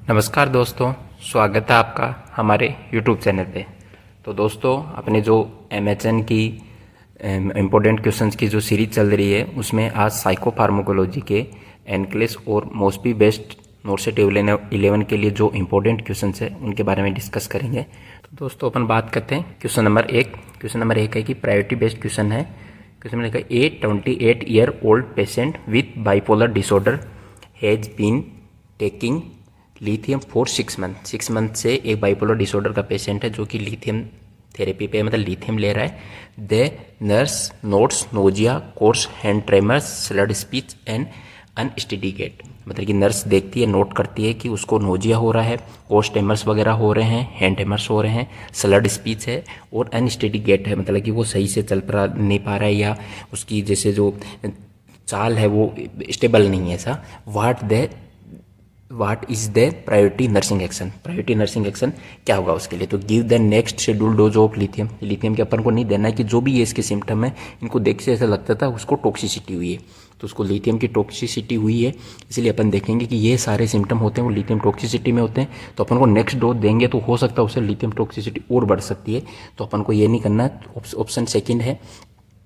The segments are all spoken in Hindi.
नमस्कार दोस्तों, स्वागत है आपका हमारे YouTube चैनल पे। तो दोस्तों, अपने जो एमएचएन की इम्पोर्टेंट क्वेश्चंस की जो सीरीज चल रही है उसमें आज साइको फार्माकोलॉजी के एनक्लेस और मोस्पी बेस्ट नोटसेट 11 के लिए जो इम्पोर्टेंट क्वेश्चंस है उनके बारे में डिस्कस करेंगे। तो दोस्तों अपन बात करते हैं क्वेश्चन नंबर एक है कि प्रायोरिटी बेस्ड क्वेश्चन है। क्वेश्चन में लिखा है a 28 year old patient with bipolar disorder has been taking lithium for 6 month. 6 month से एक बाइपोलर डिसऑर्डर का पेशेंट है जो कि लिथियम थेरेपी पे मतलब लिथियम ले रहा है। The nurse notes nausea coarse hand tremors slurred speech and unsteady gait. मतलब कि नर्स देखती है, नोट करती है कि उसको नोजिया हो रहा है, कोर्स ट्रेमर्स वगैरह हो रहे हैं, हैंड ट्रेमर्स हो रहे हैं, स्लर्ड स्पीच है और अनस्टेडी गेट है। मतलब कि वो सही से चल नहीं पा रहा है या उसकी जैसे जो चाल है वो स्टेबल नहीं है ऐसा। What is the priority nursing action. Priority nursing action क्या होगा उसके लिए? तो give the next schedule dose of lithium. Lithium के अपन को नहीं देना है कि जो भी ये इसके सिम्टम है इनको देख से ऐसा लगता था उसको टॉक्सिसिटी हुई है, तो उसको लिथियम की टॉक्सिसिटी हुई है। इसलिए अपन देखेंगे कि ये सारे सिम्टम होते हैं वो लिथियम टॉक्सिसिटी में होते हैं। तो अपन को नेक्स्ट डोज देंगे तो हो सकता है उससे लिथियम टॉक्सिसिटी और बढ़ सकती है। तो अपन को ये नहीं करना है। ऑप्शन सेकेंड है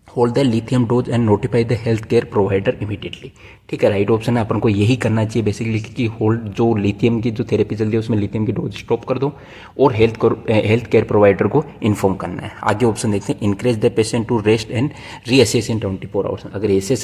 hold the lithium dose and notify the health care provider immediately. ठीक है, राइट ऑप्शन है। अपन को यही करना चाहिए बेसिकली कि होल्ड जो लिथियम की जो थेरेपी चल रही है उसमें लिथियम की डोज स्टॉप कर दो और हेल्थ केयर प्रोवाइडर को इन्फॉर्म करना है। आगे ऑप्शन देखते हैं encourage the patient to rest and reassess in 24 hours. अगर ऐसे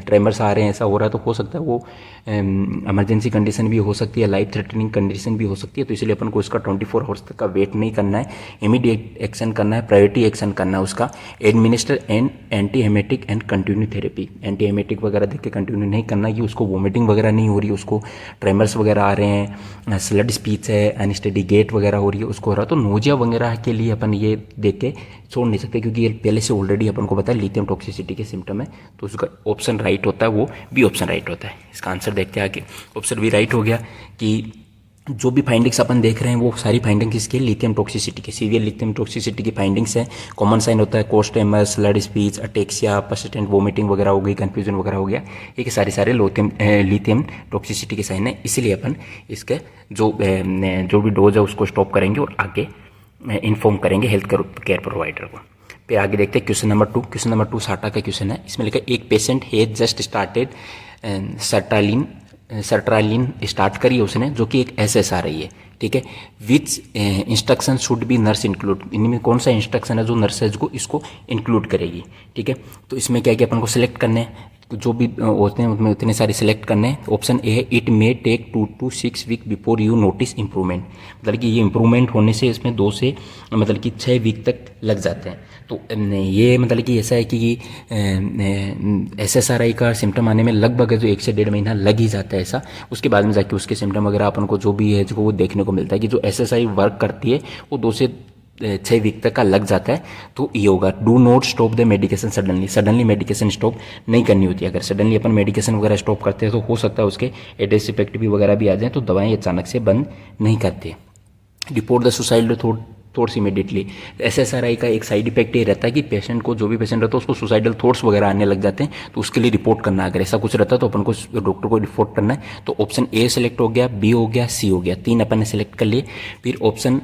ट्रेमर्स आ रहे हैं, ऐसा हो रहा है, तो हो सकता है वो इमरजेंसी कंडीशन भी हो सकती है, लाइफ थ्रेटनिंग कंडीशन भी हो सकती है। तो इसलिए अपन को इसका 24 आवर्स तक का वेट नहीं करना है, इमीडिएट एक्शन करना है, प्रायोरिटी एक्शन करना है उसका। Administer and anti Hamitic and continue therapy. Anti Hamitic वगैरह देख के कंटिन्यू नहीं करना कि उसको वोमिटिंग वगैरह नहीं हो रही है, उसको ट्रेमर्स वगैरह आ रहे हैं, स्लड स्पीच है, अनस्टेडी गेट वगैरह हो रही है, उसको हो रहा है। तो नोजिया वगैरह के लिए अपन ये देख के छोड़ नहीं सकते क्योंकि ये पहले से ऑलरेडी अपन को पता है लिथियम टॉक्सिसिटी के सिम्टम है। तो उसका ऑप्शन राइट होता है, वो बी ऑप्शन राइट होता है। इसका आंसर देखते हैं आगे। ऑप्शन बी राइट हो गया कि जो भी फाइंडिंग्स अपन देख रहे हैं वो सारी फाइंडिंग्स किसके? लिथियम टॉक्सिसिटी के, सीवियर लिथियम टॉक्सिसिटी की फाइंडिंग्स है। कॉमन साइन होता है coarse tremor, slurred speech, ataxia, persistent vomiting वगैरह हो गई, कंफ्यूजन वगैरह हो गया। ये सारे लिथियम टॉक्सिसिटी के साइन है। इसलिए अपन इसके जो भी डोज है उसको स्टॉप करेंगे और आगे इन्फॉर्म करेंगे हेल्थ केयर प्रोवाइडर को। फिर आगे देखते हैं क्वेश्चन नंबर 2। क्वेश्चन नंबर 2 साटा का क्वेश्चन है। इसमें लिखा एक patient has just started sertraline start करी है उसने, जो कि एक एसएस आ रही है। ठीक है, which instruction should be nurse include. इनमें कौन सा इंस्ट्रक्शन है जो नर्सेज को इसको इंक्लूड करेगी? ठीक है, तो इसमें क्या क्या अपन को सिलेक्ट करने हैं, जो भी होते हैं उनमें उतने सारे सिलेक्ट करने हैं। ऑप्शन ए है it may take 2 to 6 week before you notice improvement. मतलब कि ये इंप्रूवमेंट होने से इसमें 2 से मतलब कि 6 वीक तक लग जाते हैं। तो ये मतलब कि ऐसा है कि SSRI का सिम्टम आने में लगभग जो 1 से 1.5 महीना लग ही जाता है ऐसा। उसके बाद में जाके उसके सिम्टम वगैरह अपन को जो भी है जो वो देखने को मिलता है कि जो SSRI वर्क करती है वो 2 से 6 वीक तक का लग जाता है। तो ये होगा do not stop the medication suddenly medication stop नहीं करनी होती है। अगर सडनली अपन मेडिकेशन वगैरह स्टॉप करते हैं तो हो सकता है उसके एडवर्स इफेक्ट भी वगैरह भी आ जाए, तो दवाएं अचानक से बंद नहीं करते। Report the suicidal thoughts immediately. SSRI का एक साइड इफेक्ट ये रहता है कि पेशेंट को, जो भी पेशेंट रहता है उसको सुसाइडल थॉट्स वगैरह आने लग जाते हैं, तो उसके लिए रिपोर्ट करना। अगर ऐसा कुछ रहता है तो अपन को डॉक्टर को रिपोर्ट करना है। तो ऑप्शन ए सेलेक्ट हो गया, बी हो गया, सी हो गया, 3 अपन ने सेलेक्ट कर लिए। फिर ऑप्शन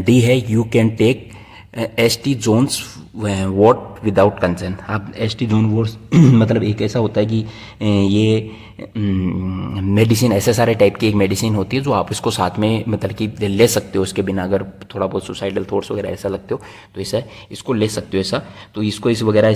डी है you can take ST John's wort without concern. आप ST जोन वॉट्स मतलब एक ऐसा होता है कि ये मेडिसिन SSRI टाइप की एक मेडिसिन होती है जो आप इसको साथ में मतलब कि ले सकते हो उसके बिना। अगर थोड़ा बहुत सुसाइडल थॉट्स वगैरह ऐसा लगते हो तो ऐसा इसको ले सकते हो ऐसा। तो इसको इस वगैरह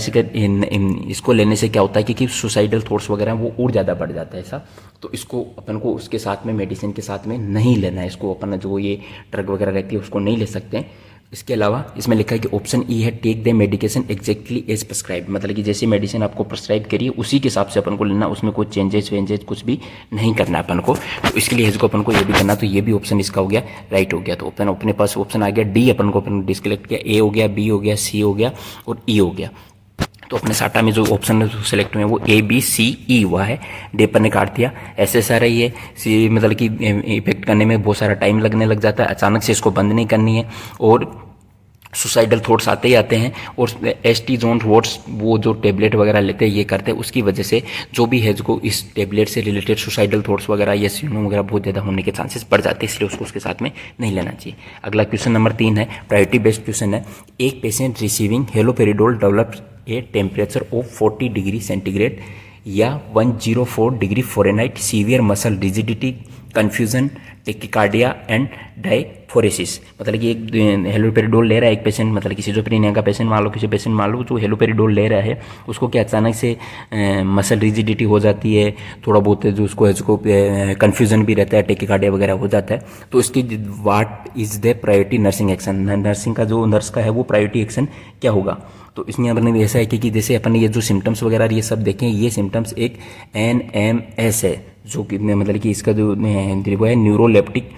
इसको लेने से क्या होता है कि सुसाइडल थॉट्स वगैरह वो और ज़्यादा बढ़ जाता है ऐसा। तो इसको अपन को उसके साथ में मेडिसिन के साथ में नहीं लेना है। इसको अपन जो ये ड्रग वगैरह रहती है उसको नहीं ले सकते हैं। इसके अलावा इसमें लिखा है कि ऑप्शन ई है take the medication exactly as prescribe. मतलब कि जैसी मेडिसिन आपको प्रिस्क्राइब करिए उसी के हिसाब से अपन को लेना, उसमें कोई चेंजेस कुछ भी नहीं करना अपन को। तो इसके लिए इसको अपन को ये भी करना, तो ये भी ऑप्शन इसका हो गया राइट हो गया। तो ओपन अपने पास ऑप्शन आ गया डी, अपन को अपन डिस्कलेक्ट किया, ए हो गया, बी हो गया, सी हो गया और ई हो गया। तो अपने साटा में जो ऑप्शन सेलेक्ट हुए हैं वो A B C E हुआ है। डे पर ने काट दिया। SSRI है, सी मतलब कि इफेक्ट करने में बहुत सारा टाइम लगने लग जाता है, अचानक से इसको बंद नहीं करनी है। और सुसाइडल थॉट्स आते ही आते हैं। और एस्टीजोन वॉट्स वो जो टेबलेट वगैरह लेते हैं ये करते हैं, उसकी वजह से जो भी है जो इस टेबलेट से रिलेटेड सुसाइडल थॉट्स वगैरह या सिम्टम वगैरह बहुत ज़्यादा होने के चांसेस बढ़ जाते हैं, इसलिए उसको उसके साथ में नहीं लेना चाहिए। अगला क्वेश्चन नंबर 3 है, प्रायोरिटी बेस्ड क्वेश्चन है। एक patient receiving haloperidol develop a temperature of 40 degree centigrade या 104 degree Fahrenheit, severe muscle rigidity, confusion, tachycardia and diaphoresis. मतलब कि एक हेलोपेरिडोल ले रहा है एक पेशेंट, मतलब कि सिजोफ्रेनिया का पेशेंट मान लो, किसी पेशेंट मान लो जो हेलोपेरिडोल ले रहा है उसको क्या अचानक से मसल रिजिडिटी हो जाती है, थोड़ा बहुत जो उसको कन्फ्यूजन भी रहता है, टेकिकार्डिया वगैरह हो जाता है। तो इसकी what is the priority nursing action, nursing का जो नर्स का है वो प्रायोरिटी एक्शन क्या होगा। तो इसमें अपने ऐसा है कि जैसे अपन ये जो सिम्टम्स वगैरह ये सब देखें, ये सिम्टम्स एक NMS है, जो कि मतलब कि इसका जो वो है न्यूरोलेप्टिक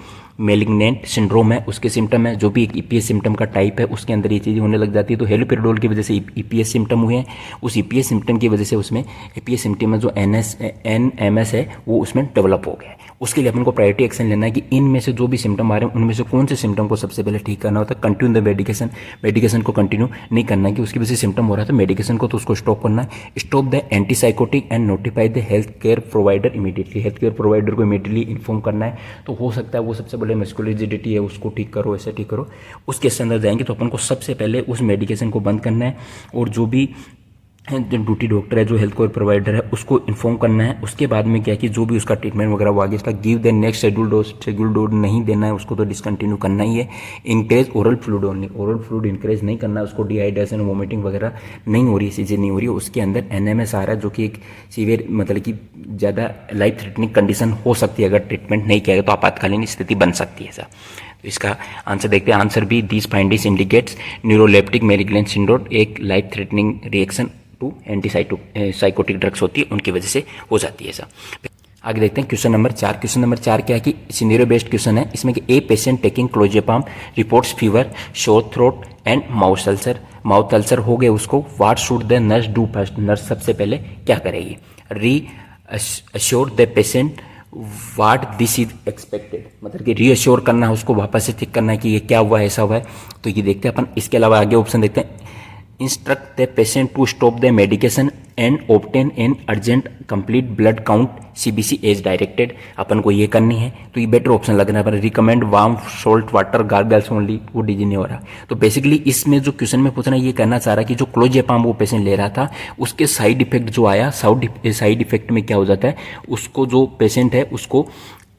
मेलिग्नेंट सिंड्रोम है, उसके सिम्टम है। जो भी एक EPS सिम्टम का टाइप है उसके अंदर ये चीज़ें होने लग जाती है। तो हेलोपेरिडोल की वजह से EPS सिम्टम हुए हैं, उस EPS सिम्टम की वजह से उसमें EPS सिम्टम में जो NMS है वो उसमें डेवलप हो गया है। उसके लिए अपन को प्रायोरिटी एक्शन लेना है कि इनमें से जो भी सिम्टम आ रहे हैं उनमें से कौन से सिम्टम को सबसे पहले ठीक करना होता है। कंटिन्यू द मेडिकेशन को कंटिन्यू नहीं करना है कि उसकी वजह से सिम्टम हो रहा है तो मेडिकेशन को तो उसको स्टॉप करना है। Stop the antipsychotic and notify the health care provider immediately, health care provider को इमीडिएटली इन्फॉर्म करना है। तो हो सकता है वो सबसे बड़े मस्कुलर रिजिडिटी है उसको ठीक करो, ऐसे ठीक करो, उस केस के अंदर जाएंगे तो अपन को सबसे पहले उस मेडिकेशन को बंद करना है। और जो भी जो ड्यूटी डॉक्टर है, जो हेल्थ केयर प्रोवाइडर है, उसको इन्फॉर्म करना है। उसके बाद में क्या है कि जो भी उसका ट्रीटमेंट वगैरह वो आगे इसका give the next schedule dose नहीं देना है, उसको तो डिसकंटिन्यू करना ही है। Increase oral fluid only, oral fluid increase नहीं करना है, उसको डिहाइड्रेशन वोमिटिंग वगैरह नहीं हो रही है, चीज़ें नहीं हो रही है। उसके अंदर NMS आ रहा है जो कि एक सीवियर मतलब कि ज़्यादा लाइफ थ्रेटनिंग कंडीशन हो सकती है, अगर ट्रीटमेंट नहीं किया गया तो आपातकालीन स्थिति बन सकती है। ऐसा तो इसका आंसर देखते हैं। Answer B, these findings indicates neuroleptic malignant syndrome एक life threatening reaction to antipsychotic drugs होती है, उनकी वजह से हो जाती है ऐसा। आगे देखते हैं क्वेश्चन नंबर 4। क्वेश्चन नंबर 4 क्या है कि सिनेरियो बेस्ड क्वेश्चन है इसमें कि a patient taking clozapine reports fever, sore throat and mouth ulcer हो गए उसको, what should the nurse do first, nurse सबसे पहले क्या करेगी। Reassure the patient that this is expected, मतलब कि रीअश्योर करना है उसको, वापस से चेक करना है कि ये क्या हुआ है, ऐसा हुआ है। तो ये देखते हैं अपन। इसके अलावा आगे ऑप्शन देखते हैं, instruct the patient to stop the medication and obtain an urgent complete blood count CBC as directed, अपन को ये करनी है। तो ये बेटर ऑप्शन लग रहा है पर recommend warm salt water gargles only, वो डीजी नहीं हो रहा। तो बेसिकली इसमें जो क्वेश्चन में पूछना ये कहना चाह रहा है कि जो क्लोजेपाम वो पेशेंट ले रहा था उसके साइड इफेक्ट जो आया, साइड इफेक्ट में क्या हो जाता है, उसको जो पेशेंट है उसको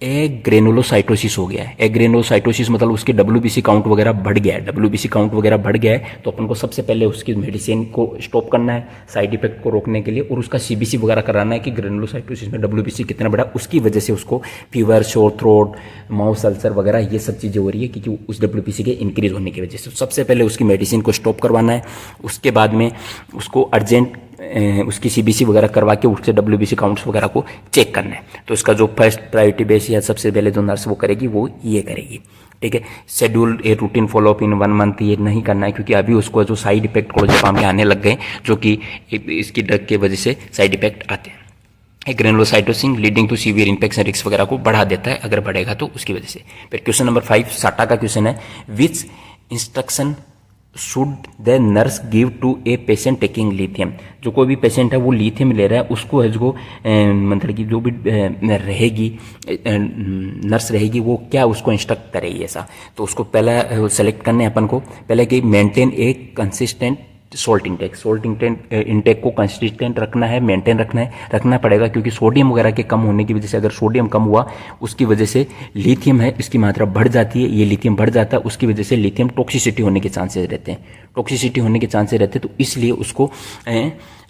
एग्रेनुलोसाइटोसिस हो गया है। एग्रेनुलोसाइटोसिस मतलब उसके WBC काउंट वगैरह बढ़ गया है, WBC काउंट वगैरह बढ़ गया है। तो अपन को सबसे पहले उसकी मेडिसिन को स्टॉप करना है साइड इफेक्ट को रोकने के लिए, और उसका CBC वगैरह कराना है कि ग्रेनुलोसाइटोसिस में WBC कितना बढ़ा, उसकी वजह से उसको fever, sore throat, mouth ulcer वगैरह ये सब चीज़ें हो रही है क्योंकि उस WBC के इंक्रीज होने की वजह से। सबसे पहले उसकी मेडिसिन को स्टॉप करवाना है, उसके बाद में उसको अर्जेंट उसकी CBC वगैरह करवा के उससे WBC काउंट्स वगैरह को चेक करना है। तो इसका जो फर्स्ट प्रायोरिटी बेस या सबसे पहले जो नर्स वो करेगी वो ये करेगी, ठीक है। Schedule a routine follow up in 1 month ये नहीं करना है क्योंकि अभी उसको जो साइड इफेक्ट क्लोजेपाम के आने लग गए जो कि इसकी ड्रग की वजह से साइड इफेक्ट आते हैं। Granulocytosis leading to severe infection risk वगैरह को बढ़ा देता है अगर बढ़ेगा तो उसकी वजह से। फिर क्वेश्चन नंबर 5 साटा का क्वेश्चन है, which instruction should the nurse give to a patient taking lithium. जो कोई भी पेशेंट है वो लिथियम ले रहा है उसको है जो मतलब कि जो भी रहेगी नर्स रहेगी वो क्या उसको इंस्ट्रक्ट करेगी ऐसा। तो उसको पहला सेलेक्ट करने अपन को पहले कि मेंटेन ए कंसिस्टेंट सॉल्ट इंटेक को कंसिस्टेंट रखना है, मेंटेन रखना पड़ेगा क्योंकि सोडियम वगैरह के कम होने की वजह से अगर सोडियम कम हुआ उसकी वजह से लिथियम है इसकी मात्रा बढ़ जाती है, ये लिथियम बढ़ जाता है उसकी वजह से लिथियम टॉक्सिसिटी होने के चांसेस रहते हैं। तो इसलिए उसको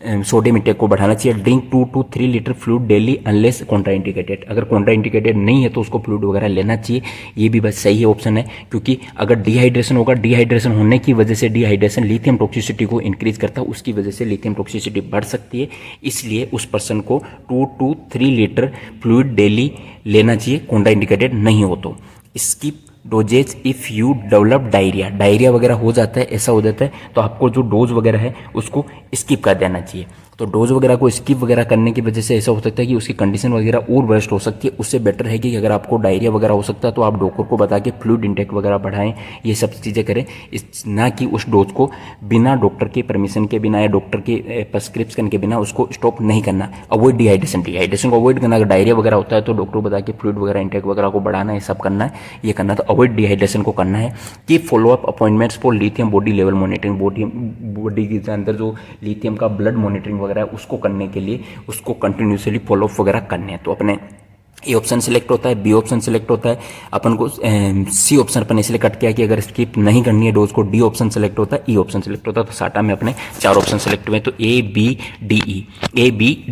सोडियम इंटेक को बढ़ाना चाहिए। Drink 2 to 3 litre fluid daily unless contraindicated, अगर कॉन्ट्राइंडिकेटेड नहीं है तो उसको फ्लूइड वगैरह लेना चाहिए। ये भी बस सही है ऑप्शन है क्योंकि अगर डिहाइड्रेशन होगा, डिहाइड्रेशन होने की वजह से डिहाइड्रेशन लिथियम टॉक्सिसिटी को इंक्रीज करता है, उसकी वजह से लिथियम टॉक्सिसिटी बढ़ सकती है। इसलिए उस पर्सन को 2 to 3 लीटर फ्लूइड डेली लेना चाहिए, कॉन्ट्राइंडिकेटेड नहीं हो तो। Skip doses if you develop diarrhoea वगैरह हो जाता है, ऐसा हो जाता है तो आपको जो डोज वगैरह है उसको स्किप कर देना चाहिए। तो डोज वगैरह को स्किप वगैरह करने की वजह से ऐसा हो सकता है कि उसकी कंडीशन वगैरह और वर्स्ट हो सकती है। उससे बेटर है कि अगर आपको डायरिया वगैरह हो सकता है तो आप डॉक्टर को बता के फ्लूइड इंटेक वगैरह बढ़ाएं, ये सब चीज़ें करें, ना कि उस डोज को बिना डॉक्टर के परमिशन के बिना या डॉक्टर के प्रिस्क्रिप्शन के बिना उसको स्टॉप नहीं करना। अवॉइड डिहाइड्रेशन को अवॉइड करना। अगर डायरिया वगैरह होता है तो डॉक्टर को बता के फ्लूइड वगैरह इंटेक वगैरह को बढ़ाना है, सब करना है, ये करना। तो अवॉइड डिहाइड्रेशन को करना है। कि follow up appointments for lithium body level monitoring, body के अंदर जो लिथियम का ब्लड मॉनिटरिंग वगैरह है उसको करने के लिए उसको कंटिन्यूसली फॉलोअप वगैरह करने हैं। तो अपने ए ऑप्शन सिलेक्ट होता है, बी ऑप्शन सिलेक्ट होता है, अपन को सी ऑप्शन अपन इसलिए कट किया कि अगर स्किप नहीं करनी है डोज को, डी ऑप्शन सिलेक्ट होता है, ई ऑप्शन सिलेक्ट होता है। तो साटा में अपने 4 ऑप्शन सिलेक्ट हुए, तो A B D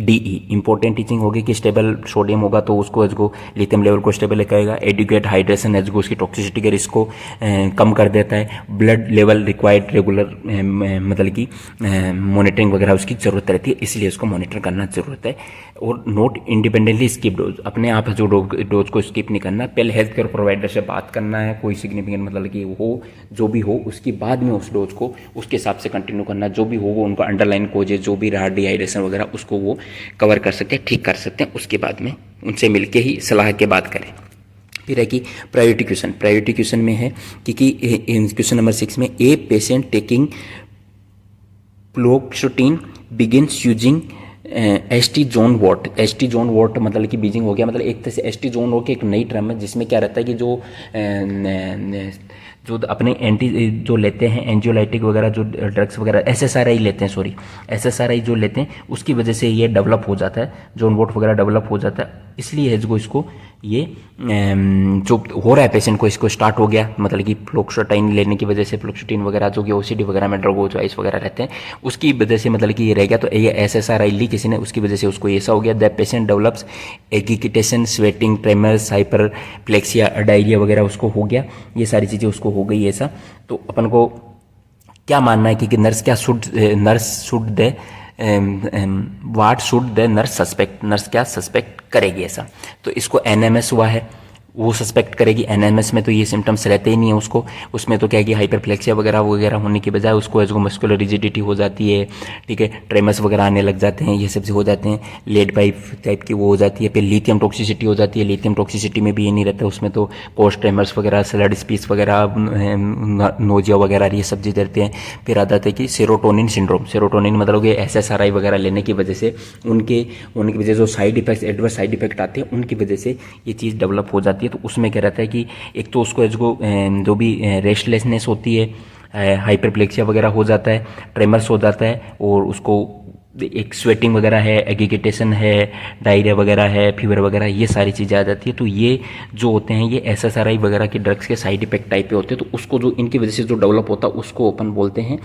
E important teaching होगी कि स्टेबल सोडियम होगा तो उसको एजगो लिथियम लेवल को स्टेबल रखेगा। एडुकेट हाइड्रेशन एजगो उसकी टॉक्सिसिटी के रिस्क को कम कर देता है। ब्लड लेवल रिक्वायर्ड रेगुलर मतलब कि मॉनिटरिंग वगैरह उसकी ज़रूरत रहती है, इसलिए उसको मॉनिटर करना ज़रूरत है। और नोट इंडिपेंडेंटली स्किप डोज, अपने आप जो डोज को स्किप नहीं करना। पहले हेल्थ केयर प्रोवाइडर से बात करना है, कोई सिग्निफिकेंट मतलब कि हो जो भी हो, उसके बाद में उस डोज को उसके हिसाब से कंटिन्यू करना। जो भी हो वो उनका अंडरलाइन कोजेज जो भी रहा डिहाइड्रेशन वगैरह उसको वो कवर कर सकते हैं, ठीक कर सकते हैं। उसके बाद में उनसे मिलके ही सलाह के बात करें। फिर है कि प्रायोरिटी क्वेश्चन, प्रायोरिटी क्वेश्चन में है कि क्वेश्चन नंबर 6 में a patient taking fluoxetine begins using ST John wort. ST John wort मतलब कि बीजिंग हो गया, मतलब एक तरह से एसटी जोन हो के एक नई टर्म है जिसमें क्या रहता है कि जो अपने एंटी जो लेते हैं एंजियोलाइटिक वगैरह जो ड्रग्स वगैरह एसएसआरआई लेते हैं, सॉरी एसएसआरआई जो लेते हैं उसकी वजह से ये डेवलप हो जाता है, जोन वॉट वगैरह डेवलप हो जाता है। इसलिए इसको ये जो हो रहा है पेशेंट को, इसको स्टार्ट हो गया मतलब कि फ्लोक्सोटाइन लेने की वजह से, फ्लोक्सोटिन वगैरह जो कि ओसीडी वगैरह में ड्रग चॉइस वगैरह रहते हैं उसकी वजह से मतलब कि ये रह गया। तो ये एसएसआरआई ली किसी ने, उसकी वजह से उसको ऐसा हो गया। The patient develops agitation, sweating, tremors, hyperreflexia, diarrhoea वगैरह उसको हो गया, ये सारी चीज़ें उसको हो गई ऐसा। तो अपन को क्या मानना है कि nurse should they what should the nurse suspect, nurse क्या सस्पेक्ट करेगी ऐसा। तो इसको एनएमएस हुआ है वो सस्पेक्ट करेगी। एनएमएस में तो ये सिम्टम्स रहते ही नहीं है उसको, उसमें तो क्या है कि हाइपरप्लेक्सिया वगैरह होने की बजाय उसको एजो मस्कुलर रिजिडिटी हो जाती है, ठीक है, ट्रेमस वगैरह आने लग जाते हैं, ये सब हो जाते हैं, लेड पाइप टाइप की वो हो जाती है। फिर लिथियम टॉक्सिसिटी हो जाती है। लिथियम टॉक्सिसिटी में भी ये नहीं रहता, उसमें तो पोस्ट ट्रेमर्स वगैरह, स्लड स्पीच वगैरह, नोजिया वगैरह ये सब चीज़ रहते हैं। फिर आ जाता है कि सेरोटोनिन सिंड्रोम। सेरोटोनिन मतलब कि एसएसआरआई वगैरह लेने की वजह से उनकी वजह जो side effects, adverse side effect आते हैं उनकी वजह से ये चीज़ डेवलप हो जाती है। तो उसमें क्या रहता है कि एक तो उसको जो भी रेस्टलेसनेस होती है, हाइपरप्लेक्सिया वगैरह हो जाता है, ट्रेमर्स हो जाता है, और उसको एक स्वेटिंग वगैरह है, एगिटेशन है, डायरिया वगैरह है, फीवर वगैरह, ये सारी चीज़ें आ जाती है। तो ये जो होते हैं ये एसएसआरआई वगैरह के ड्रग्स के साइड इफेक्ट टाइप पे होते हैं। तो उसको जो इनकी वजह से जो डेवलप होता है उसको अपन बोलते हैं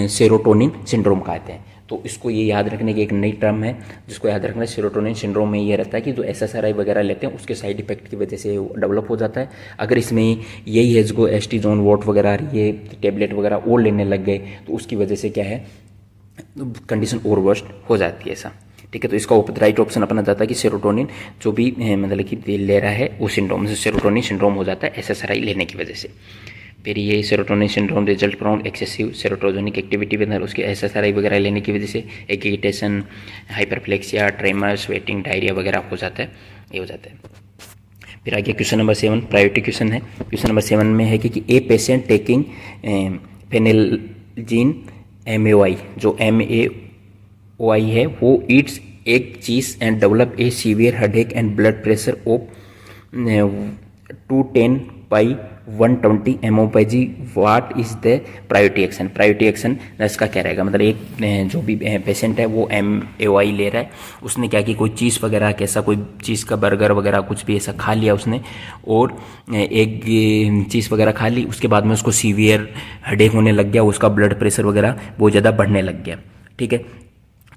सेरोटोनिन सिंड्रोम कहते हैं। तो इसको ये याद रखने की एक नई टर्म है जिसको याद रखना है। सेरोटोनिन सिंड्रोम में ये रहता है कि जो एसएसआरआई वगैरह लेते हैं उसके साइड इफेक्ट की वजह से डेवलप हो जाता है। अगर इसमें यही है जो एसटी जोन वॉट वगैरह ये टेबलेट वगैरह और लेने लग गए तो उसकी वजह से क्या है कंडीशन और वर्स्ट हो जाती है ऐसा, ठीक है। तो इसका राइट ऑप्शन अपना जाता है कि सेरोटोनिन जो भी मतलब कि ले रहा है वो सिंड्रोम से सेरोटोनिन सिंड्रोम हो जाता है एसएसआरआई लेने की वजह से। फिर ये serotonin syndrome result from excessive serotonergic activity with उसके एसएसआरआई वगैरह लेने की वजह से agitation, hyperreflexia, tremor, sweating, diarrhoea वगैरह हो जाता है, ये हो जाता है। फिर आगे क्वेश्चन नंबर 7 प्रायोरिटी क्वेश्चन है। क्वेश्चन नंबर 7 में है कि ए पेशेंट टेकिंग फेनेलजीन MAOI, जो MAOI है वो ईट्स एग चीज and develop a severe headache and blood pressure of 210/120 MOPG। What is the priority action. Priority action इसका क्या रहेगा, मतलब एक जो भी पेशेंट है वो MAOI ले रहा है, उसने क्या कि कोई चीज़ वगैरह कैसा कोई चीज़ का बर्गर वगैरह कुछ भी ऐसा खा लिया उसने, और एक चीज़ वगैरह खा ली, उसके बाद में उसको सीवियर हेडेक होने लग गया, उसका ब्लड प्रेशर वगैरह बहुत ज़्यादा बढ़ने लग गया, ठीक है।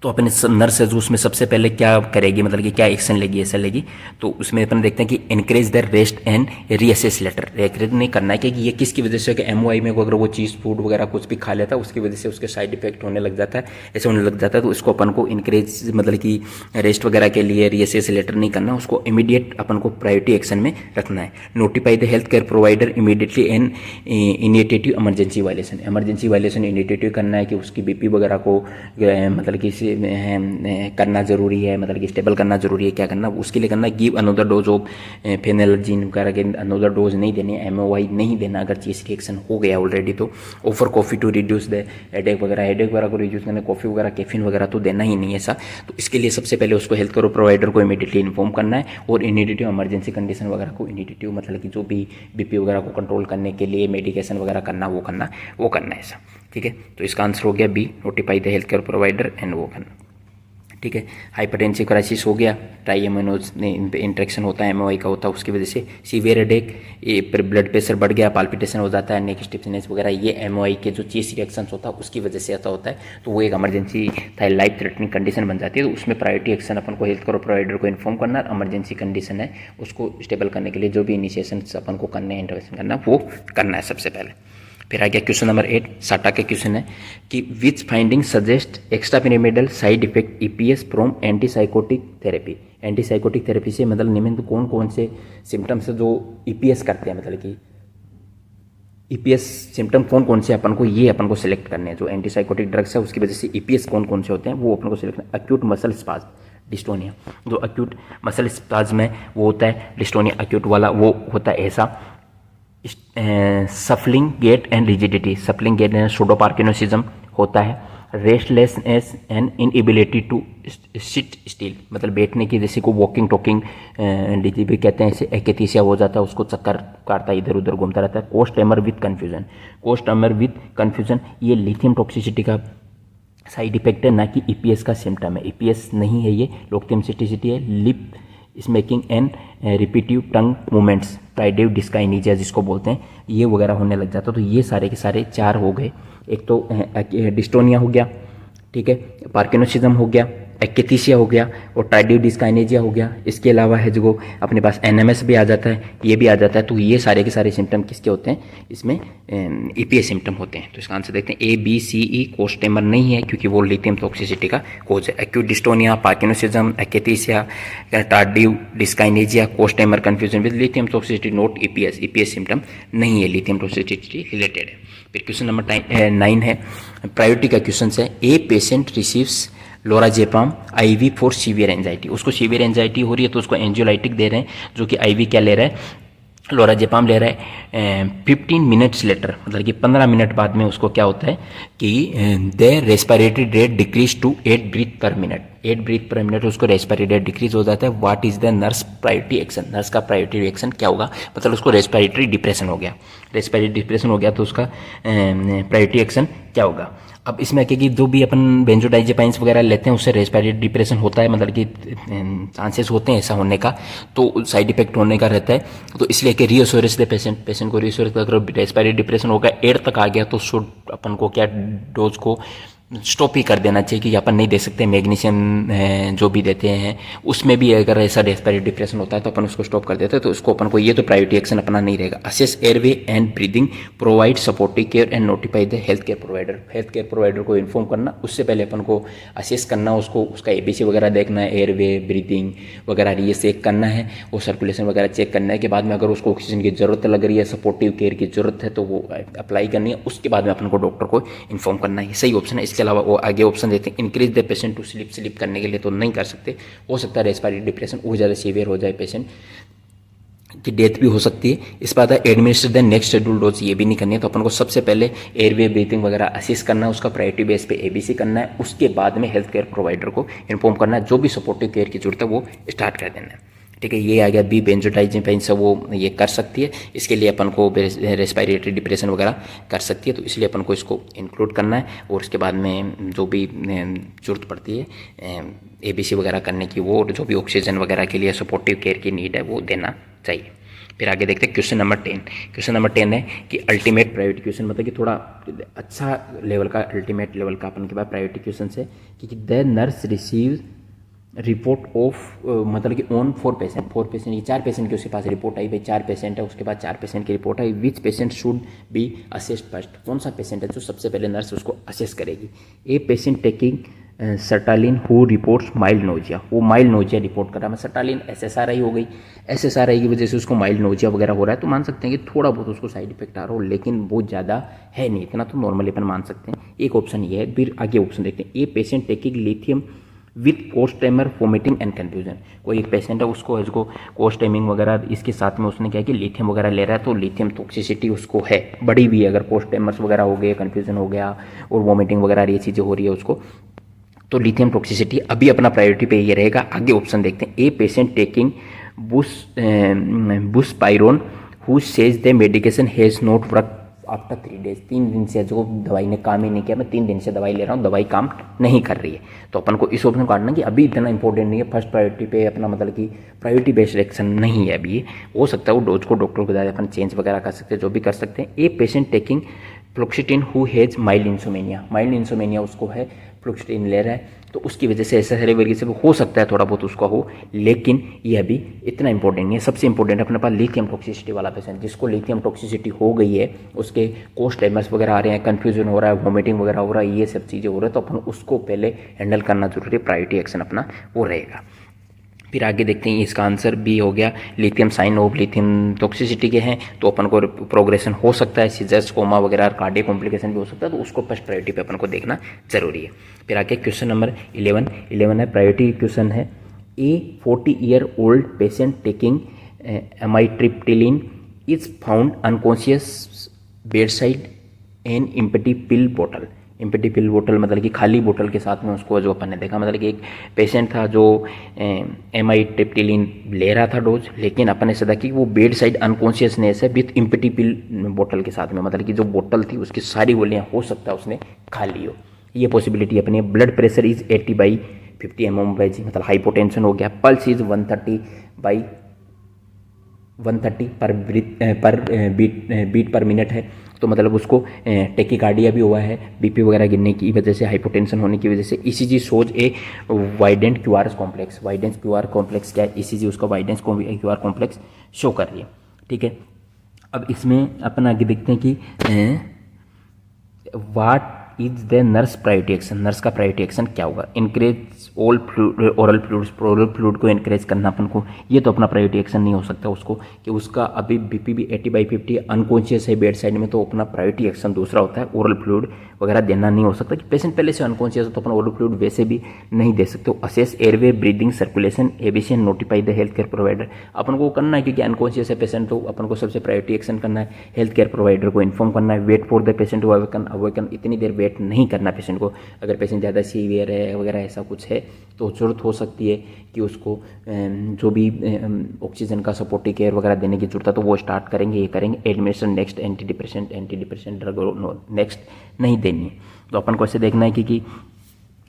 तो अपने नर्स है जो उसमें सबसे पहले क्या करेगी, मतलब कि क्या एक्शन लेगी, ऐसा लेगी। तो उसमें अपन देखते हैं कि increase the rest and reassess later. रेकरेज नहीं करना है कि ये किसकी वजह से, कि MOI में अगर वो चीज़ फूड वगैरह कुछ भी खा लेता है उसकी वजह से उसके साइड इफेक्ट होने लग जाता है, ऐसे होने लग जाता है। तो इसको अपन को इनक्रेज मतलब कि रेस्ट वगैरह के लिए रीअसेस लेटर नहीं करना, उसको इमीडिएट अपन को प्रायोरिटी एक्शन में रखना है। Notify the health care provider immediately an initiative emergency violation. Emergency violation initiative करना है कि उसकी BP वगैरह को मतलब कि करना ज़रूरी है, मतलब कि स्टेबल करना ज़रूरी है, क्या करना उसके लिए करना, गिव अनदर डोज ऑफ फेनेलर्जीन वगैरह के अनदर डोज नहीं देने, एमओआई नहीं देना अगर चीज़ रिएक्शन हो गया ऑलरेडी तो। Offer coffee to reduce the headache वगैरह को रिड्यूस करने कॉफ़ी वगैरह कैफीन वगैरह तो देना ही नहीं ऐसा। तो इसके लिए सबसे पहले उसको हेल्थ केयर प्रोवाइडर को इमीडिएटली इन्फॉर्म करना है, और इमीडिएटिव इमरजेंसी कंडीशन वगैरह को इमीडिएटिव मतलब कि जो भी बीपी वगैरह को कंट्रोल करने के लिए मेडिकेशन वगैरह करना वो करना है ऐसा। ठीक है, तो इसका आंसर हो गया B, notify the health care provider and वो करना। ठीक है, हाइपरटेंसिव क्राइसिस हो गया, ट्राई एमिनोज इंट्रैक्शन होता है एमओआई का होता है, उसकी वजह से सीवियर हेडेक, ये ब्लड प्रेशर बढ़ गया, पाल्पिटेशन हो जाता है, नेक स्टिफनेस वगैरह, ये एमओआई के जो चेस्ट रिएक्शंस होता है उसकी वजह से ऐसा होता है। तो वो एक इमरजेंसी लाइफ थ्रेटनिंग कंडीशन बन जाती है, तो उसमें प्रायोरिटी एक्शन अपन को हेल्थ केयर प्रोवाइडर को इन्फॉर्म करना, इमरजेंसी कंडीशन है उसको स्टेबल करने के लिए जो भी इनिशिएशन अपन को करने हैं, इंटरवेंशन करना वो करना है सबसे पहले। फिर आ गया क्वेश्चन नंबर 8, साटा के क्वेश्चन है कि which finding suggest extra pyramidal side effect EPS from antipsychotic therapy. Antipsychotic therapy से मतलब निम्न कौन कौन से सिम्टम्स है जो ईपीएस करते हैं, मतलब कि ईपीएस सिम्टम कौन कौन से अपन को सिलेक्ट करने हैं, जो एंटीसाइकोटिक ड्रग्स है उसकी वजह से ईपीएस कौन कौन से होते हैं वो अपन को सिलेक्ट करना। अक्यूट मसल स्पाज्म डिस्टोनिया, जो अक्यूट मसल स्पाज्म है वो होता है डिस्टोनिया अक्यूट वाला, वो होता है ऐसा। Shuffling gait and rigidity, shuffling gait and pseudoparkinsonism होता है। Restlessness and inability to sit still, मतलब बैठने की जैसे को वॉकिंग टॉकिंग भी कहते हैं, ऐसे एक्केथीसिया हो जाता है, उसको चक्कर काटता है, इधर उधर घूमता रहता है। कोस्ट ट्रेमर विद कन्फ्यूजन, कोस्ट ट्रेमर विद कन्फ्यूजन ये लिथियम टॉक्सिसिटी का साइड इफेक्ट है, ना कि ईपीएस का सिम्टम है। ईपीएस नहीं है ये, लिथियम टॉक्सिसिटी है। Lip smacking and repetitive tongue movements, tardive dyskinesia जिसको बोलते हैं, ये वगैरह होने लग जाता है। तो ये सारे के सारे 4 हो गए, एक तो डिस्टोनिया हो गया, ठीक है, पार्किनोसिज्म हो गया, एक्केथीसिया हो गया और टाइडिव डिस्काइनेजिया हो गया। इसके अलावा है जो अपने पास एनएमएस भी आ जाता है, ये भी आ जाता है। तो ये सारे के सारे सिम्टम किसके होते हैं, इसमें ईपीएस सिम्टम होते हैं। तो इसका आंसर देखते हैं ABCE। कोस्टेमर नहीं है क्योंकि वो लिथियम टॉक्सिसिटी का कोज है। Acute dystonia, parkinsonism, akathisia, tardive dyskinesia, coarse tremor confusion with lithium toxicity, not EPS. EPS symptom नहीं है, लिथियम टॉक्सिसिटी रिलेटेड है। फिर क्वेश्चन नंबर 9 है, प्रायोरिटी का क्वेश्चन है। A patient receives lorazepam IV for severe anxiety, उसको सीवियर एंजाइटी हो रही है तो उसको एंजियोलाइटिक दे रहे हैं, जो कि IV क्या ले रहा है, लोराजेपाम ले रहा है। 15 मिनट्स लेटर, मतलब कि 15 मिनट बाद में उसको क्या होता है कि the respiratory rate decrease to 8 breath per minute, 8 breath per minute उसको रेस्पिरेटरी रेट डिक्रीज हो जाता है। What is the nurse priority action, nurse का प्रायोरिटी एक्शन क्या होगा, मतलब उसको रेस्पिरेटरी डिप्रेशन हो गया, रेस्पिरेटरी डिप्रेशन हो गया तो उसका प्रायोरिटी एक्शन क्या होगा। अब इसमें क्या कि जो भी अपन बेंजोडाइजेपाइंस वगैरह लेते हैं उससे रेस्पिरेटरी डिप्रेशन होता है, मतलब कि चांसेस होते हैं ऐसा होने का, तो साइड इफेक्ट होने का रहता है। तो इसलिए कि रीअश्योरेंस दे पेशेंट को रीअश्योरेंस, अगर रेस्पिरेटरी डिप्रेशन होगा 8 तक आ गया तो शुड अपन को क्या डोज को स्टॉप ही कर देना चाहिए कि अपन नहीं दे सकते। मैग्नीशियम जो भी देते हैं उसमें भी अगर ऐसा रेस्पिरेटरी डिप्रेशन होता है तो अपन उसको स्टॉप कर देते हैं। तो उसको अपन को ये तो प्रायोरिटी एक्शन अपना नहीं रहेगा। Assess airway and breathing, provide supportive care and notify the health care provider, health care provider को इन्फॉर्म करना, उससे पहले अपन को असेस करना, उसको उसका ABC वगैरह देखना है, एयरवे ब्रीदिंग वगैरह ये चेक करना है, वो सर्कुलेशन वगैरह चेक करना है। के बाद में अगर उसको ऑक्सीजन की ज़रूरत लग रही है, सपोर्टिव केयर की ज़रूरत है तो वो अप्लाई करनी है, उसके बाद में अपन को डॉक्टर को इन्फॉर्म करना है, ये सही ऑप्शन है। इसके अलावा वो आगे ऑप्शन देते हैं increase the patient to sleep करने के लिए तो नहीं कर सकते, हो सकता है रेस्पिरेटरी डिप्रेशन और ज़्यादा सीवियर हो जाए, पेशेंट की डेथ भी हो सकती है। इस बात है administer the next schedule dose, ये भी नहीं करनी है। तो अपन को सबसे पहले एयरवे ब्रीथिंग वगैरह असिस्ट करना है, उसका प्रायोरिटी बेस पे ABC करना है, उसके बाद में हेल्थ केयर प्रोवाइडर को इन्फॉर्म करना है, जो भी सपोर्टिव केयर की जरूरत है वो स्टार्ट कर देना है। ठीक है, ये आ गया बी, बेंजोडाइजेपाइन से वो ये कर सकती है, इसके लिए अपन को रेस्पिरेटरी डिप्रेशन वगैरह कर सकती है, तो इसलिए अपन को इसको इंक्लूड करना है। और उसके बाद में जो भी जरूरत पड़ती है ABC वगैरह करने की, वो जो भी ऑक्सीजन वगैरह के लिए सपोर्टिव केयर की नीड है वो देना चाहिए। फिर आगे देखते हैं क्वेश्चन नंबर 10। क्वेश्चन नंबर 10 है कि अल्टीमेट प्रायोरिटी क्वेश्चन, मतलब कि थोड़ा अच्छा लेवल का, अल्टीमेट लेवल का अपन के पास प्रायोरिटी क्वेश्चन है कि the nurse receive report of, मतलब कि ऑन 4 पेशेंट, ये 4 पेशेंट की उसके पास रिपोर्ट आई, भाई 4 पेशेंट है, उसके बाद 4 पेशेंट की report I. Which patient should be assessed first, कौन सा पेशेंट है जो सबसे पहले नर्स उसको असेस करेगी। A patient taking sertraline who reports mild nausea, वो माइल्ड नोजिया रिपोर्ट कर रहा है। सर्टालिन SSRI हो गई, SSRI की वजह से उसको माइल्ड नोजिया वगैरह हो रहा है, तो मान सकते हैं कि थोड़ा बहुत उसको साइड इफेक्ट आ रहा हो, लेकिन बहुत ज़्यादा है नहीं, इतना तो नॉर्मली अपन मान सकते हैं। एक ऑप्शन ये है। फिर आगे ऑप्शन देखते हैं, a patient taking lithium with कोस्ट टाइमर वोमिटिंग एंड कन्फ्यूजन। कोई एक पेशेंट है, उसको कोस्ट टाइमिंग वगैरह इसके साथ में उसने क्या कि लिथियम वगैरह ले रहा है, तो लिथियम टॉक्सिसिटी उसको है, बड़ी भी है। अगर कोस्ट टाइमर्स वगैरह हो गए, कन्फ्यूजन हो गया और वोमिटिंग वगैरह ये चीज़ें हो रही है उसको, तो लिथियम टॉक्सिसिटी अभी अपना प्रायोरिटी पे ये रहेगा। आगे ऑप्शन देखते हैं, a patient taking buspirone who says the medication has not work after 3 days. 3 दिन से जो दवाई ने काम ही नहीं किया, मैं 3 दिन से दवाई ले रहा हूँ, दवाई काम नहीं कर रही है, तो अपन को इस ऑप्शन को काटना कि अभी इतना इंपॉर्टेंट नहीं है, फर्स्ट प्रायोरिटी पे अपना मतलब कि प्रायोरिटी बेस्ड एक्शन नहीं है अभी ये। हो सकता है वो डोज को डॉक्टर को ज़्यादा अपन चेंज वगैरह कर सकते हैं, जो भी कर सकते हैं। A patient taking fluoxetine who has mild insomnia, mild insomnia उसको है, फ्लुक्सिटिन ले रहा है, तो उसकी वजह से ऐसा सारी वजह से हो सकता है थोड़ा बहुत उसका हो, लेकिन ये अभी इतना इंपॉर्टेंट नहीं है। सबसे इंपॉर्टेंट अपने पास लिथियम टॉक्सिसिटी वाला पेशेंट, जिसको लिथियम टॉक्सिसिटी हो गई है, उसके कोस्ट टाइमर्स वगैरह आ रहे हैं, कन्फ्यूजन हो रहा है, वॉमिटिंग वगैरह हो रहा है, ये सब चीज़ें हो रही है, तो अपन उसको पहले हैंडल करना जरूरी है, प्रायोरिटी एक्शन अपना वो रहेगा। फिर आगे देखते हैं, इसका आंसर बी हो गया, lithium sign of lithium toxicity के हैं, तो अपन को प्रोग्रेशन हो सकता है, सीजर्स, कोमा वगैरह, कार्डियक कॉम्प्लिकेशन भी हो सकता है, तो उसको फर्स्ट प्रायोरिटी पे अपन को देखना जरूरी है। फिर आगे क्वेश्चन नंबर 11 है, प्रायोरिटी क्वेश्चन है। A 40 year old patient taking amitriptyline is found unconscious bed side an empty pill बोतल। इम्पेटी पिल बोतल मतलब कि खाली बोतल के साथ में उसको जो अपन ने देखा, मतलब कि एक पेशेंट था जो एमाइट्रिप्टिलिन ले रहा था डोज, लेकिन अपन ने सदा कि वो बेड साइड अनकॉन्शियसनेस है विथ इम्पेटी पिल बोतल के साथ में, मतलब कि जो बोतल थी उसकी सारी गोलियां हो सकता है उसने खा ली हो, ये पॉसिबिलिटी अपनी। ब्लड प्रेशर इज 80/50 mm/G, मतलब हाइपोटेंशन हो गया। पल्स इज 130 पर बीट पर मिनट है, तो मतलब उसको टेकिकार्डिया भी हुआ है, बीपी वगैरह गिरने की वजह से, हाइपोटेंशन होने की वजह से। ECG shows a widened QR complex. Widened QR complex क्या है? ईसीजी उसका वाइडेंस क्यूआर कॉम्प्लेक्स शो कर रही है, ठीक है। अब इसमें अपन आगे देखते हैं कि what is the nurse priority action. Nurse का प्रायोरिटी एक्शन क्या होगा? इनक्रेज ऑल ओरल फ्लूइड को इनक्रेज करना अपन को, ये तो अपना प्रायोरिटी एक्शन नहीं हो सकता उसको, कि उसका अभी बीपी भी 80/50 अनकॉन्शियस है बेड साइड में, तो अपना प्रायोरिटी एक्शन दूसरा होता है, ओरल फ्लूइड वगैरह देना नहीं हो सकता। कि पेशेंट पहले से अनकॉन्शियस हो तो अपन ओरल फ्लूइड वैसे भी नहीं दे सकते। Assess airway breathing circulation ABC and notify the health care provider. अपन को करना है, क्योंकि अनकॉन्शियस है पेशेंट, तो अपन को सबसे प्रायोरिटी एक्शन करना है, हेल्थ केयर प्रोवाइडर को इन्फॉर्म करना है। Wait for the patient to awaken, इतनी देर वेट नहीं करना पेशेंट को। अगर पेशेंट ज़्यादा सीवियर है वगैरह ऐसा कुछ है तो जरूरत हो सकती है कि उसको जो भी ऑक्सीजन का सपोर्टिव केयर वगैरह देने की जरूरत है तो वो स्टार्ट करेंगे, ये करेंगे। Admission next anti depressant drug next नहीं देनी है। तो अपन को ऐसे देखना है कि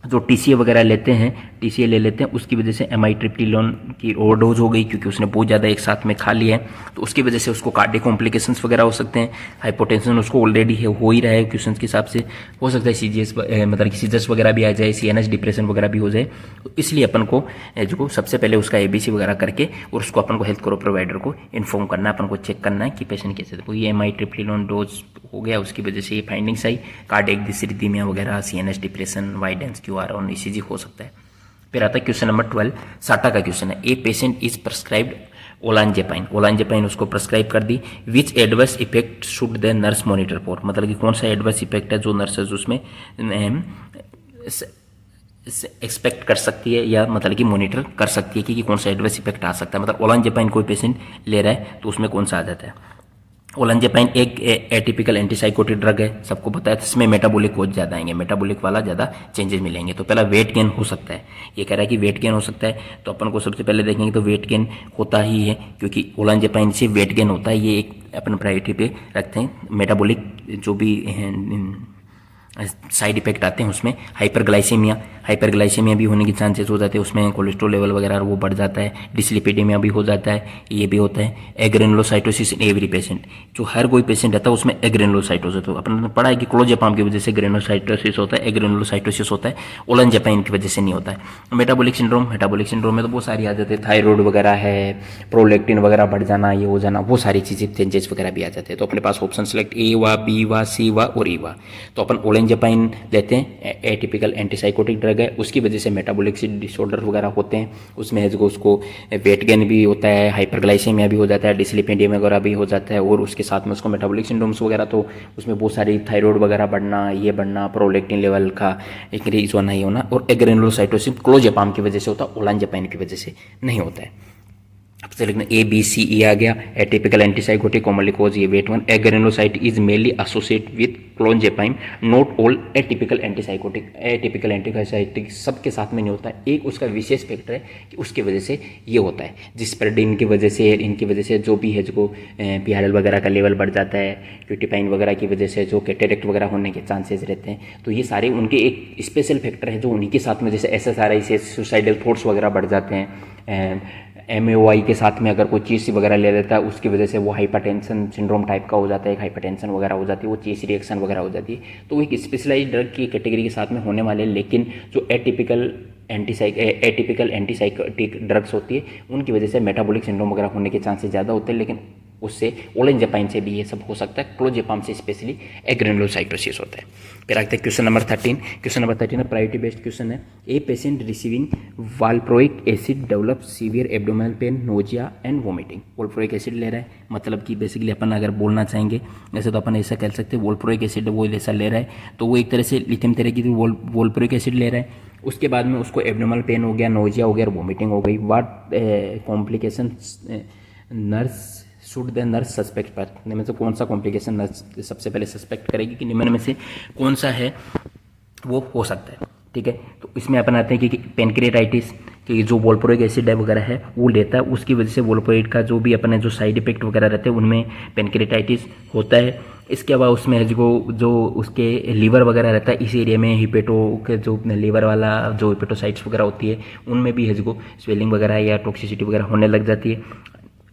जो टीसीए वगैरह लेते हैं, टीसीए ले लेते हैं, उसकी वजह से एमाइट्रिप्टिलिन की ओवरडोज हो गई, क्योंकि उसने बहुत ज़्यादा एक साथ में खा लिया है, तो उसकी वजह से उसको कार्डियक कॉम्प्लिकेशंस वगैरह हो सकते हैं। हाइपोटेंशन उसको ऑलरेडी हो ही रहा है, क्वेश्चन के हिसाब से हो सकता है सीजीएस मतलब कि सीजर्स वगैरह भी आ जाए, सीएनएस डिप्रेशन वगैरह भी हो जाए। तो इसलिए अपन को जो सबसे पहले उसका एबीसी वगैरह करके और उसको अपन को हेल्थ केयर प्रोवाइडर को इन्फॉर्म करना है, अपन को चेक करना है कि पेशेंट कैसे, तो ये एमाइट्रिप्टिलिन डोज हो गया, उसकी वजह से ये फाइंडिंग्स आई, कार्डियक डिसरिथमिया वगैरह, सीएनएस डिप्रेशन, वाइडेंस क्यूआर और ईसीजी हो सकता है। फिर आता है क्वेश्चन नंबर 12, साटा का क्वेश्चन है। A patient is prescribed olanzapine, olanzapine उसको प्रेस्क्राइब कर दी। Which adverse effect should the nurse monitor for, मतलब कि कौन सा एडवर्स इफेक्ट है जो नर्सेज उसमें एक्सपेक्ट कर सकती है या मतलब कि मॉनिटर कर सकती है कि कौन सा एडवर्स इफेक्ट आ सकता है। मतलब ओलांजेपाइन कोई पेशेंट ले रहा है तो उसमें कौन सा आ जाता है। ओलांजेपाइन एक एटिपिकल एंटीसाइकोटिक ड्रग है, सबको पता है, इसमें मेटाबॉलिक कोज ज़्यादा आएंगे, मेटाबॉलिक वाला ज़्यादा चेंजेस मिलेंगे। तो पहला वेट गेन हो सकता है, ये कह रहा है कि वेट गेन हो सकता है, तो अपन को सबसे पहले देखेंगे तो वेट गेन होता ही है, क्योंकि ओलांजेपाइन से वेट गेन होता है, ये एक अपन प्रायोरिटी पे रखते हैं। मेटाबॉलिक जो भी साइड इफेक्ट आते हैं उसमें हाइपरग्लाइसेमिया भी होने के चांसेस हो जाते हैं, उसमें कोलेस्ट्रॉल लेवल वगैरह वो बढ़ जाता है, डिसलिपिडेमिया भी हो जाता है, ये भी होता है। एग्रेनुलोसाइटोसिस इन एवरी पेशेंट, जो हर कोई पेशेंट रहता है उसमें एग्रेनुलोसाइटोसिस, तो अपन ने पढ़ा है कि क्लोजेपाम की वजह से ग्रेनुलोसाइटोसिस होता है, एग्रेनुलोसाइटोसिस होता है, ओलांजेपाइन की वजह से नहीं होता है। मेटाबॉलिक सिंड्रोम में तो बहुत सारी आ जाती है, थायराइड वगैरह है, प्रोलेक्टिन वगैरह बढ़ जाना, ये हो जाना, वो सारी चीज़ें चेंजेस वगैरह भी आ जाते हैं। तो अपने पास ऑप्शन सेलेक्ट ए वा, बी वा, सी वा और ई वा। तो अपन ओलेंजापाइन लेते हैं, एटिपिकल एंटीसाइकोटिक ड्रग है, उसकी वजह से मेटाबॉलिक डिसऑर्डर वगैरह होते हैं, उसमें है जो उसको वेट गेन भी होता है, हाइपरग्लाइसेमिया भी हो जाता है, डिसलिपिडीमिया वगैरह भी हो जाता है, और उसके साथ में उसको मेटाबॉलिक सिंड्रोम्स वगैरह, तो उसमें बहुत सारी थायराइड वगैरह बढ़ना, ये बढ़ना, प्रोलैक्टिन लेवल का इंक्रीज होना ही होना, और एग्रेनुलोसाइटोसिस क्लोजेपाम की वजह से होता है, ओलांजापाइन की वजह से नहीं होता है। अब से लिखना ए बी सी ई आ गया। एटिपिकल एंटीसाइकोटिक कॉमनली कॉज ये weight one. Agranulocyte is mainly associate with clozapine, not all atypical antipsychotic. Atypical antipsychotic सबके साथ में नहीं होता है, एक उसका विशेष फैक्टर है कि उसकी वजह से ये होता है, जिस्पेरडिन की वजह से, इनकी वजह से जो भी है जो पीआरएल वगैरह का लेवल बढ़ जाता है, क्यूटिपाइन वगैरह की वजह से जो कैटेरेक्ट वगैरह होने के चांसेस रहते हैं, तो ये सारे उनके एक स्पेशल फैक्टर है जो उन्हीं के साथ में, जैसे SSRI से सुसाइडल थॉट्स वगैरह बढ़ जाते हैं। MAOI के साथ में अगर कोई चीज़ वगैरह ले लेता है, उसकी वजह से वो हाइपरटेंशन सिंड्रोम टाइप का हो जाता है, एक हाइपरटेंशन वगैरह हो जाती है, वो चीज़ रिएक्शन वगैरह हो जाती है, तो वो एक स्पेशलाइज्ड ड्रग की कैटेगरी के साथ में होने वाले। लेकिन जो एटिपिकल एंटीसाइकोटिक ड्रग्स होती है, उनकी वजह से मेटाबॉलिक सिंड्रोम वगैरह होने के चांसेस ज़्यादा होते हैं, लेकिन उससे ओलेंजापाइन से भी ये सब हो सकता है, क्लोजेपाम से स्पेशली एग्रेनुलोसाइटोसिस होता है। फिर आते हैं question number 13। Question number 13 priority based question है। A patient receiving valproic acid develop severe abdominal pain, nausea and vomiting. Valproic acid ले रहा है, मतलब कि बेसिकली अपन अगर बोलना चाहेंगे वैसे तो अपन ऐसा कह सकते हैं, वाल्प्रोइक एसिड वो ऐसा ले रहा है, तो वो एक तरह से लिथियम तरह की वाल्प्रोइक एसिड ले रहा है। उसके बाद में उसको एब्डोमिनल पेन हो गया, नोजिया हो गया और वोमिटिंग हो गई। What complication nurse should the nurse suspect पर, निम्न से कौन सा कॉम्प्लिकेशन नर्स सबसे पहले सस्पेक्ट करेगी कि निम्न में से कौन सा है वो हो सकता है। ठीक है, तो इसमें अपन आते हैं कि पेनक्रियाटाइटिस, कि जो वोल्प्रोइक एसिड वगैरह है वो लेता है, उसकी वजह से वोल्प्रोइड का जो भी अपने जो साइड इफेक्ट वगैरह रहते हैं उनमें पेनक्रियाटाइटिस होता है। इसके अलावा उसमें जो उसके लीवर वगैरह रहता है, इस एरिया में हिपेटो के जो लीवर वाला जो हिपेटोसाइट्स वगैरह होती है उनमें भी है जो स्वेलिंग वगैरह या टॉक्सिसिटी वगैरह होने लग जाती है।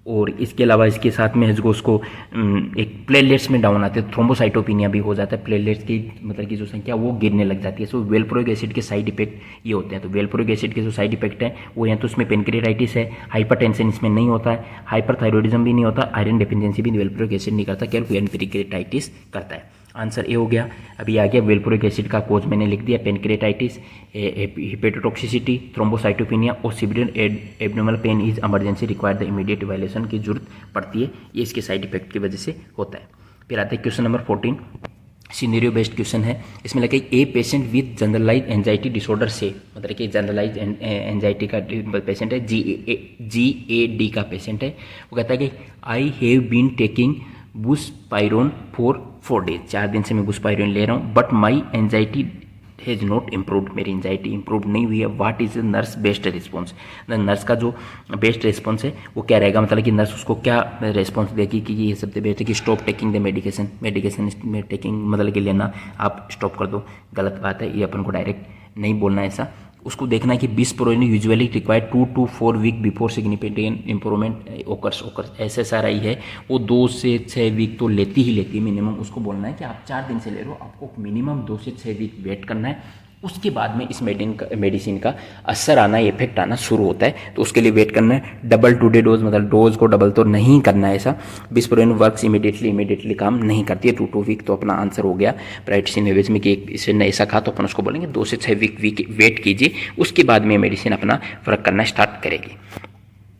और इसके अलावा इसके साथ में जो उसको एक प्लेटलेट्स में डाउन आते हैं, थ्रोम्बोसाइटोपिनिया भी हो जाता है, प्लेटलेट्स की मतलब की जो संख्या वो गिरने लग जाती है। सो वेलप्रोइक एसिड के साइड इफेक्ट ये होते हैं। तो वेलप्रोइक एसिड के जो साइड इफेक्ट हैं वो या तो उसमें पेनक्रियाटाइटिस है, हाइपरटेंशन इसमें नहीं होता है, हाइपरथायरॉइडिज्म भी नहीं होता, आयरन डेफिशिएंसी भी वेलप्रोइक एसिड नहीं करता, केवल पेनक्रियाटाइटिस करता है। आंसर ए हो गया। अभी आ गया वेलप्रोइक एसिड का कोज मैंने लिख दिया, पेनक्रियाटाइटिस, हिपेटोटॉक्सिसिटी, थ्रोम्बोसाइटोपिनिया और severe abdominal pain is emergency require the immediate evaluation की जरूरत पड़ती है, ये इसके साइड इफेक्ट की वजह से होता है। फिर आता है question number 14, scenario based question है। इसमें लगे a patient with generalize anxiety disorder से, मतलब कि जनरलाइज एंजाइटी का पेशेंट है, GAD का पेशेंट है। वो कहता है कि I have been taking buspirone for 4 days, 4 दिन से मैं बुस्पाइरोन ले रहा हूँ, but my anxiety has not improved, मेरी एंजाइटी इंप्रूव नहीं हुई है। What is nurse best response, nurse का जो बेस्ट रिस्पॉन्स है वो क्या रहेगा, मतलब कि नर्स उसको क्या रिस्पॉन्स देगी कि ये सबसे बेस्ट है कि स्टॉप टेकिंग द मेडिकेशन में टेकिंग मतलब कि लेना आप स्टॉप कर दो, गलत बात है, ये अपन को डायरेक्ट नहीं बोलना है ऐसा। उसको देखना है कि buspirone usually required 2 to 4 week before significant improvement occurs. SSRI है वो 2 से 6 वीक तो लेती ही लेती है मिनिमम। उसको बोलना है कि आप 4 दिन से ले रहे हो, आपको मिनिमम 2 से 6 वीक वेट करना है, उसके बाद में इस मेडिसिन का असर आना, इफेक्ट आना शुरू होता है, तो उसके लिए वेट करना है। डबल टू डे डोज, मतलब डोज को डबल तो नहीं करना है ऐसा। बिस्पोरोइन वर्क्स इमीडिएटली काम नहीं करती है 2 वीक, तो अपना आंसर हो गया प्राइटिसिन वेवेज में कि इससे ने ऐसा कहा, तो अपन उसको बोलेंगे 2 से 6 वीक वेट कीजिए, उसके बाद में मेडिसिन अपना वर्क करना स्टार्ट करेगी।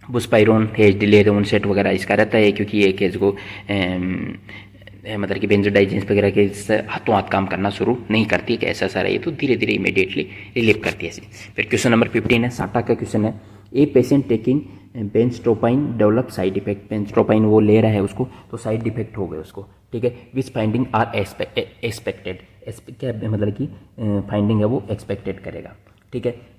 बुस्पाइरोन हेज डिले ऑनसेट वगैरह इसका रहता है, क्योंकि ये केस को मतलब कि बेंजोडाइजेंस वगैरह के हाथों हाथ काम करना शुरू नहीं करती है, कि ऐसा सारा ये तो धीरे धीरे इमीडिएटली रिलीव करती है। फिर क्वेश्चन नंबर 15 है, साटा का क्वेश्चन है। A patient taking benztropine develop side effect, benztropine वो ले रहा है उसको, तो साइड इफेक्ट हो गए उसको, ठीक है। विच फाइंडिंग आर एक्सपेक्टेड, क्या मतलब कि फाइंडिंग है वो एक्सपेक्टेड करेगा, ठीक है।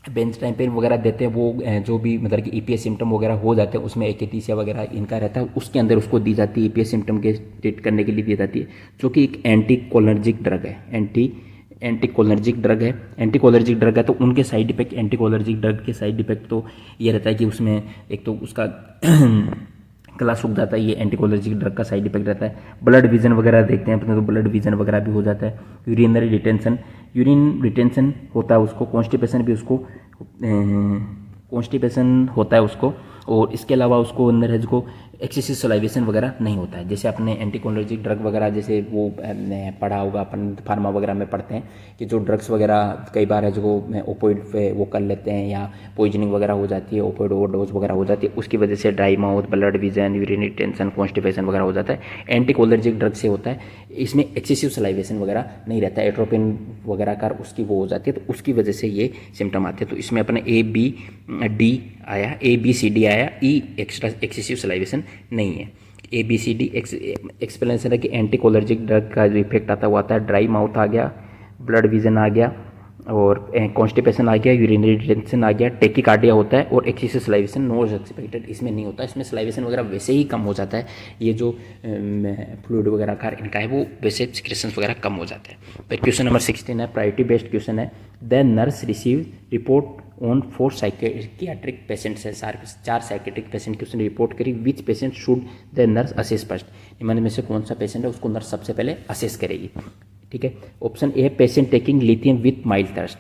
बेंजोडाइजिन वगैरह देते हैं, वो जो भी मतलब कि EPS सिम्टम वगैरह हो जाते हैं, उसमें एक्टिसिया वगैरह इनका रहता है, उसके अंदर उसको दी जाती है, EPS सिम्टम के ट्रीट करने के लिए दी जाती है, जो कि एक एंटीकोलर्जिक ड्रग है, एंटीकोलर्जिक ड्रग है। तो उनके साइड इफेक्ट, एंटीकोलर्जिक ड्रग के साइड इफेक्ट तो ये रहता है कि उसमें एक तो उसका गला सूख जाता है, ये एंटीकोलर्जिक ड्रग का साइड इफेक्ट रहता है। ब्लड विजन वगैरह देखते हैं तो ब्लड विजन वगैरह भी हो जाता है। यूरिनरी रिटेंशन होता है उसको, कॉन्स्टिपेशन भी उसको कॉन्स्टिपेशन होता है उसको, और इसके अलावा उसको अंदर है जो एक्सेसिव सलाइवेशन वगैरह नहीं होता है। जैसे अपने एंटीकोलर्जिक ड्रग वगैरह, जैसे वो पढ़ा होगा अपन फार्मा वगैरह में पढ़ते हैं कि जो ड्रग्स वगैरह कई बार है जो ओपोइड पे वो कर लेते हैं या पॉइजनिंग वगैरह हो जाती है, ओपोइड ओवरडोज वगैरह हो जाती है, उसकी वजह से dry mouth, blood vision, urinary tension, constipation वगैरह हो जाता है। एंटीकोलर्जिक ड्रग से होता है, इसमें एक्सेसिव सलाइवेशन वगैरह नहीं रहता है, एट्रोपिन वगैरह का उसकी वो हो जाती है, तो उसकी वजह से ये सिम्टम आते हैं। तो इसमें अपने ABD आया, ABCD आया, ई एक्स्ट्रा एक्सेसिव सलाइवेशन नहीं है। ABCD एक्सप्लेनेशन है कि एंटीकोलर्जिक ड्रग का जो इफेक्ट आता है वो आता है ड्राई माउथ आ गया, ब्लड विजन आ गया, और कॉन्स्टिपेशन आ गया, यूरिनरी टेंशन आ गया, टेकिकार्डिया होता है, और एक्सेसिव सलाइवेशन नॉट एक्सपेक्टेड इसमें नहीं होता। इसमें सलाइवेशन वगैरह वैसे ही कम हो जाता है, ये जो फ्लूइड वगैरह का इनका है वो वैसे सिक्रेशंस वगैरह कम हो जाते हैं। फिर क्वेश्चन नंबर 16 है, प्रायोरिटी बेस्ड क्वेश्चन है। The nurse receive report on 4 psychiatric patients है, 4 साइकेट्रिक पेशेंट की उसने रिपोर्ट करी। Which patient should the nurse assess first, निम्न में से कौन सा पेशेंट है उसको नर्स सबसे पहले असेस करेगी। ठीक है, option A, patient taking lithium with mild thirst,